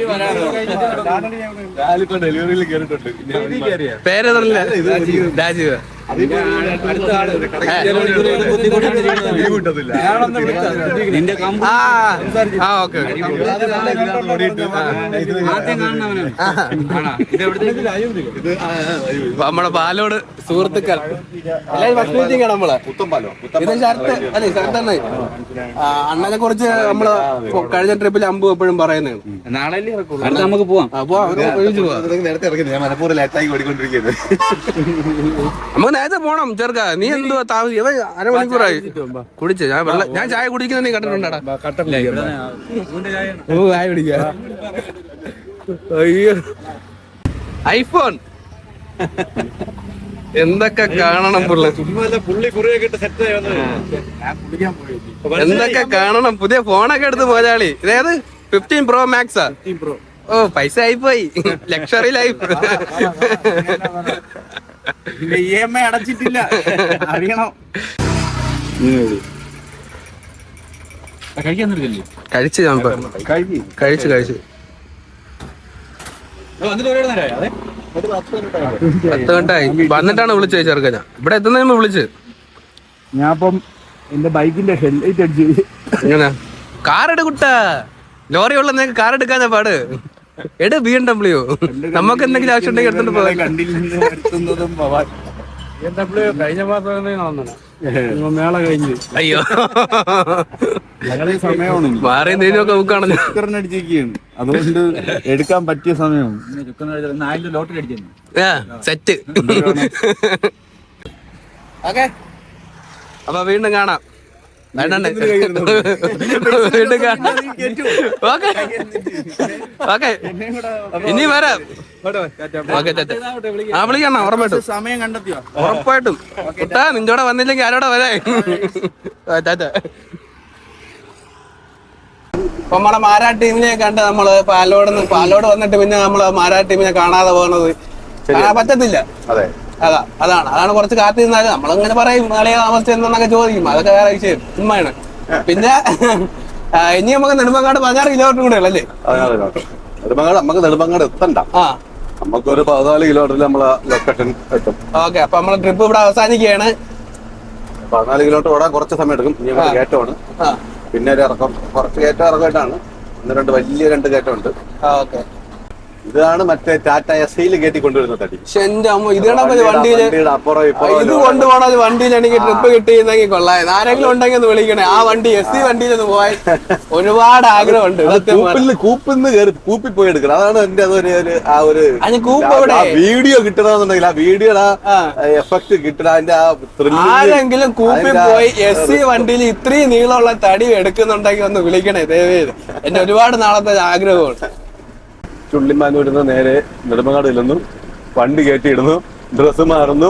ഡെലിവറിയിൽ കേറിട്ടുണ്ട്. പേര് രാജീവ്. നമ്മളെ പാലോട് സുഹൃത്തുക്കൾ നമ്മളെ ഇത് ശരത്ത് അല്ലെ? ശരത്തണ്ണ അണ്ണനെ കുറിച്ച് നമ്മള് കഴിഞ്ഞ ട്രിപ്പിൽ അമ്പു എപ്പോഴും പറയുന്നതാണ്. നാളെ നമുക്ക് പോവാം. നമുക്ക് നേരത്തെ പോണം ചെറുക്ക. നീ എന്തുവാ അരമണിക്കൂറായി കുടിച്ച്? ഞാൻ ചായ കുടിക്കുന്ന നീ കണ്ടിട്ടുണ്ടാടാ? ചായ കുടിക്ക. അയ്യോ, ഐഫോൺ എന്തൊക്കെ കാണണം പുള്ളി. എന്തൊക്കെ കാണണം. പുതിയ ഫോണൊക്കെ എടുത്ത് പോയാളി. ഇതേത് 15 Pro Max? ഓ പൈസ ആയിപ്പോയി. Luxury life. EMI അടച്ചിട്ടില്ല, അറിയണം. കഴിച്ചു ഞാൻ കഴിച്ചു. 10 മിനിറ്റായി വന്നിട്ടാണ് വിളിച്ചത് ചെറുക്കൻ. ഇവിടെ എത്തുന്നതിന് വിളിച്ച് ഞാൻ ഇപ്പം എന്റെ ബൈക്കിന്റെ ഹെഡ്ലൈറ്റ് അടിച്ച്. എങ്ങനെ കാർ എടുക്കുട്ട, ലോറി ഉള്ള കാർ എടുക്കാതെ പാട്. എട് BMW. നമുക്ക് എന്തെങ്കിലും ആവശ്യം ഉണ്ടെങ്കിൽ എടുത്തോണ്ട് പോകാം. കഴിഞ്ഞ മാസം മേള കഴിഞ്ഞ്. അയ്യോ സമയമാണ്, മാറി എന്തെങ്കിലുമൊക്കെ ബുക്കാണല്ലോ. അടിച്ചിരിക്കുകയാണ്, അതുകൊണ്ട് എടുക്കാൻ പറ്റിയ സമയമാണ്. സെറ്റ്. ഓക്കെ, അപ്പൊ വീണ്ടും കാണാം. വീണ്ടും കാണാം. ഓക്കെ, ഇനി വരാം. ഓക്കെ, ആ വിളിക്കണം ഉറപ്പായിട്ടും. സമയം കണ്ടെത്തിയോ? ഉറപ്പായിട്ടും. നിഞ്ചോടെ വന്നില്ലെങ്കിൽ ആരോടെ വരാ. അപ്പൊ നമ്മളെ മാരാ ടീമിനെ കണ്ട് നമ്മള് പാലോട് വന്നിട്ട് പിന്നെ നമ്മള് മാരാ ടീമിനെ കാണാതെ പോകുന്നത് പറ്റത്തില്ല. അതാണ് കുറച്ച് കാത്തിരുന്നാലും നമ്മളിങ്ങനെ പറയും നാളെ താമസിച്ചെന്നൊക്കെ ചോദിക്കും. അതൊക്കെ വേറെ വിഷയം, ചുമ്മാണ്. പിന്നെ ഇനി നമുക്ക് നെടുമങ്ങാട് 16 കിലോമീറ്റർ കൂടെ ഉള്ളല്ലേ? നമുക്ക് നെടുമങ്ങാട് എത്തണ്ട, നമുക്കൊരു 14 കിലോമീറ്ററിൽ നമ്മളെ ലൊക്കേഷൻ എത്തും. ഓക്കെ, അപ്പൊ നമ്മളെ ട്രിപ്പ് ഇവിടെ അവസാനിക്കുകയാണ്. 14 കിലോമീറ്റർ ഓടാൻ കുറച്ച് സമയം എടുക്കും. ഇനി കയറ്റമാണ്, പിന്നെ ഒരു ഇറക്കം, കുറച്ച് കയറ്റം ഇറക്കമായിട്ടാണ്. 1-2 വലിയ 2 കയറ്റമുണ്ട്. ഓക്കെ, ഇതാണ് മറ്റേ ടാറ്റ എസ്ഐയിൽ കയറ്റി കൊണ്ടുവരുന്ന തടി. വണ്ടിയില് ഇത് കൊണ്ടുപോകണ വണ്ടിയിൽ എനിക്ക് ട്രിപ്പ് കിട്ടിയിരുന്നെങ്കിൽ കൊള്ളായത്. ആരെങ്കിലും ഉണ്ടെങ്കിൽ ഒന്ന് വിളിക്കണേ. ആ വണ്ടി SC വണ്ടിയിലൊന്ന് പോയാൽ ഒരുപാട് ആഗ്രഹമുണ്ട്. കൂപ്പി പോയി എടുക്കണം, അതാണ് എന്റെ ആ ഒരു വീഡിയോ കിട്ടണമെന്നുണ്ടെങ്കിൽ ആ വീഡിയോയുടെ എഫക്ട് കിട്ടണം. അതിന്റെ ആ ആരെങ്കിലും കൂപ്പി പോയി SC വണ്ടിയിൽ ഇത്രയും നീളമുള്ള തടി എടുക്കുന്നുണ്ടെങ്കിൽ ഒന്ന് വിളിക്കണേ ദയവേത്. എന്റെ ഒരുപാട് നാളത്തെ ആഗ്രഹമാണ്. ചുള്ളിമാനൂരിന്ന് നേരെ നെടുമങ്ങാട് ചെല്ലുന്നു, വണ്ടി കയറ്റിയിടുന്നു, ഡ്രസ്സ് മാറുന്നു,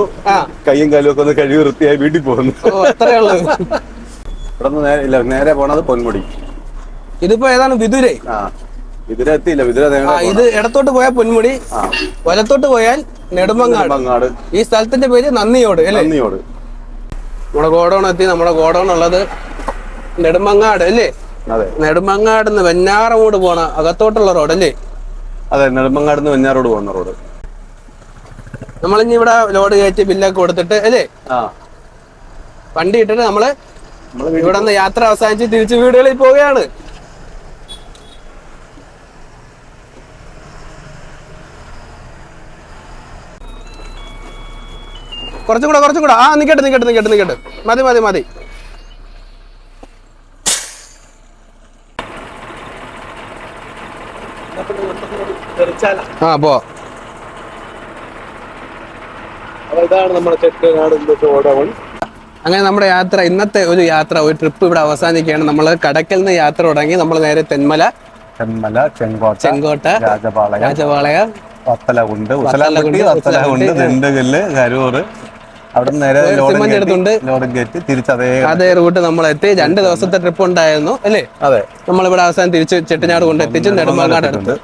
കയ്യും കാലും ഒക്കെ ഒന്ന് കഴുകി വൃത്തിയായി വീട്ടിൽ പോകുന്നു. ഇവിടെ നേരെ പോണത് പൊന്മുടി. ഇതിപ്പോ ഏതാണ് വിതുര? വിതുര എത്തിയില്ല, വിതുര ഇത് ഇടത്തോട്ട് പോയാൽ പൊന്മുടി, വലത്തോട്ട് പോയാൽ നെടുമങ്ങാട്. ഈ സ്ഥലത്തിന്റെ പേര് നന്ദിയോട് അല്ലേ? നന്ദിയോട്. നമ്മുടെ ഗോഡൌൺ എത്തി. നമ്മുടെ ഗോഡൌൺ ഉള്ളത് നെടുമങ്ങാട് അല്ലേ? നെടുമങ്ങാട് നിന്ന് വെഞ്ഞാറമൂട് പോണ അകത്തോട്ടുള്ള റോഡ് അല്ലേ? അതെ, നെടുമങ്ങാട് നിന്ന് വെഞ്ഞാറോട് പോകുന്ന റോഡ്. നമ്മളിനി ഇവിടെ ലോഡ് കയറ്റി ബില്ലൊക്കെ കൊടുത്തിട്ട് അല്ലേ വണ്ടി ഇട്ടിട്ട് നമ്മള് ഇവിടെ നിന്ന് യാത്ര അവസാനിച്ച് തിരിച്ച് വീടുകളിൽ പോവുകയാണ്. കുറച്ചും കൂടെ നിക്കട്ടെ. മതി. പോ. ഇതാണ് നമ്മുടെ ചെട്ടിനാട് ഗോഡൌൺ. അങ്ങനെ നമ്മുടെ യാത്ര, ഇന്നത്തെ ഒരു ട്രിപ്പ് ഇവിടെ അവസാനിക്കുകയാണ്. നമ്മൾ കടക്കൽ നിന്ന് യാത്ര തുടങ്ങി. നമ്മൾ നേരെ തെന്മല, ചെങ്കോട്ട, രാജപാളയം, വത്തലകുണ്ട്, ദിണ്ടുകല്ല്, കരൂർ, അവിടെ നേരെ ലോഡ് കയറ്റി അതേ റൂട്ട് നമ്മളെത്തി. 2 ദിവസത്തെ ട്രിപ്പ് ഉണ്ടായിരുന്നു അല്ലേ? അതെ. നമ്മളിവിടെ അവസാനം തിരിച്ച് ചെട്ടിനാട് കൊണ്ടെത്തിച്ച് നെടുമങ്ങാട് എടുത്ത്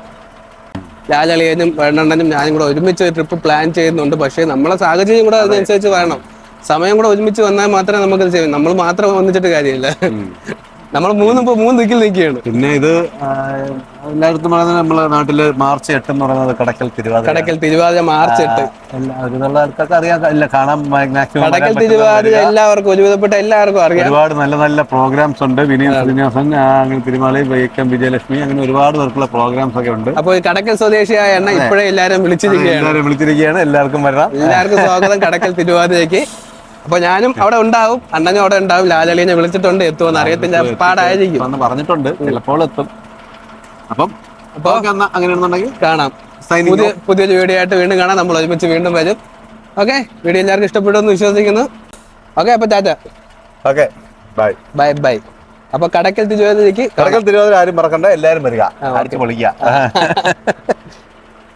ലാലളിയനും വേണ്ണണ്ണനും ഞാനും കൂടെ ഒരുമിച്ച് ട്രിപ്പ് പ്ലാൻ ചെയ്യുന്നുണ്ട്. പക്ഷേ നമ്മളെ സാഹചര്യം കൂടെ അതിനനുസരിച്ച് വേണം. സമയം കൂടെ ഒരുമിച്ച് വന്നാൽ മാത്രമേ നമുക്കത് ചെയ്യും. നമ്മൾ മാത്രം ഒന്നിച്ചിട്ട് കാര്യമില്ല. നമ്മൾ 3 ദിക്കിൽ നിൽക്കുകയാണ്. പിന്നെ ഇത് എല്ലായിടത്തും പറയുന്നത് നമ്മളെ നാട്ടില് മാർച്ച് 8 എന്ന് പറയുന്നത് കടക്കൽ തിരുവാതിര മാർച്ച് 8 ആൾക്കാർക്ക് അറിയാം. കാണാൻ കടക്കൽ തിരുവാതിര എല്ലാവർക്കും, ഒരുവിധപ്പെട്ട എല്ലാവർക്കും അറിയാം. ഒരുപാട് നല്ല പ്രോഗ്രാംസ് ഉണ്ട്. വിനീത് ശ്രീനിവാസൻ, അങ്ങനെ തിരുമാളി, വൈക്കം വിജയലക്ഷ്മി, അങ്ങനെ ഒരുപാട് പേർക്കുള്ള പ്രോഗ്രാംസ് ഒക്കെ ഉണ്ട്. അപ്പോൾ ഈ കടക്കൽ സ്വദേശിയായ എണ്ണ ഇപ്പോഴേ എല്ലാവരും വിളിച്ചിരിക്കുകയാണ്. എല്ലാവർക്കും വരാം, എല്ലാവർക്കും സ്വാഗതം കടക്കൽ തിരുവാതിരയ്ക്ക്. അപ്പൊ ഞാനും അവിടെ ഉണ്ടാവും, അണ്ണനും അവിടെ ഉണ്ടാവും. ലാലളിനെ വിളിച്ചിട്ടുണ്ട്, എത്തുമെന്ന് അറിയത്തില്ല, പാടായിരിക്കും പറഞ്ഞിട്ടുണ്ട്, ചിലപ്പോൾ എത്തും. അപ്പം അങ്ങനെയാണെന്നുണ്ടെങ്കിൽ കാണാം. പുതിയൊരു വീഡിയോ ആയിട്ട് വീണ്ടും കാണാം. നമ്മൾ ഒരുമിച്ച് വീണ്ടും വരും. ഓക്കെ, വീഡിയോ എല്ലാവർക്കും ഇഷ്ടപ്പെടുമെന്ന് വിശ്വസിക്കുന്നു. ഓക്കെ, അപ്പൊ ടാറ്റ. Okay, by. അപ്പൊ കടക്കൽ തിരുവാതിരയ്ക്ക് ആരും മറക്കണ്ട, എല്ലാരും വരിക, അടിച്ചു പൊളിക്കുക.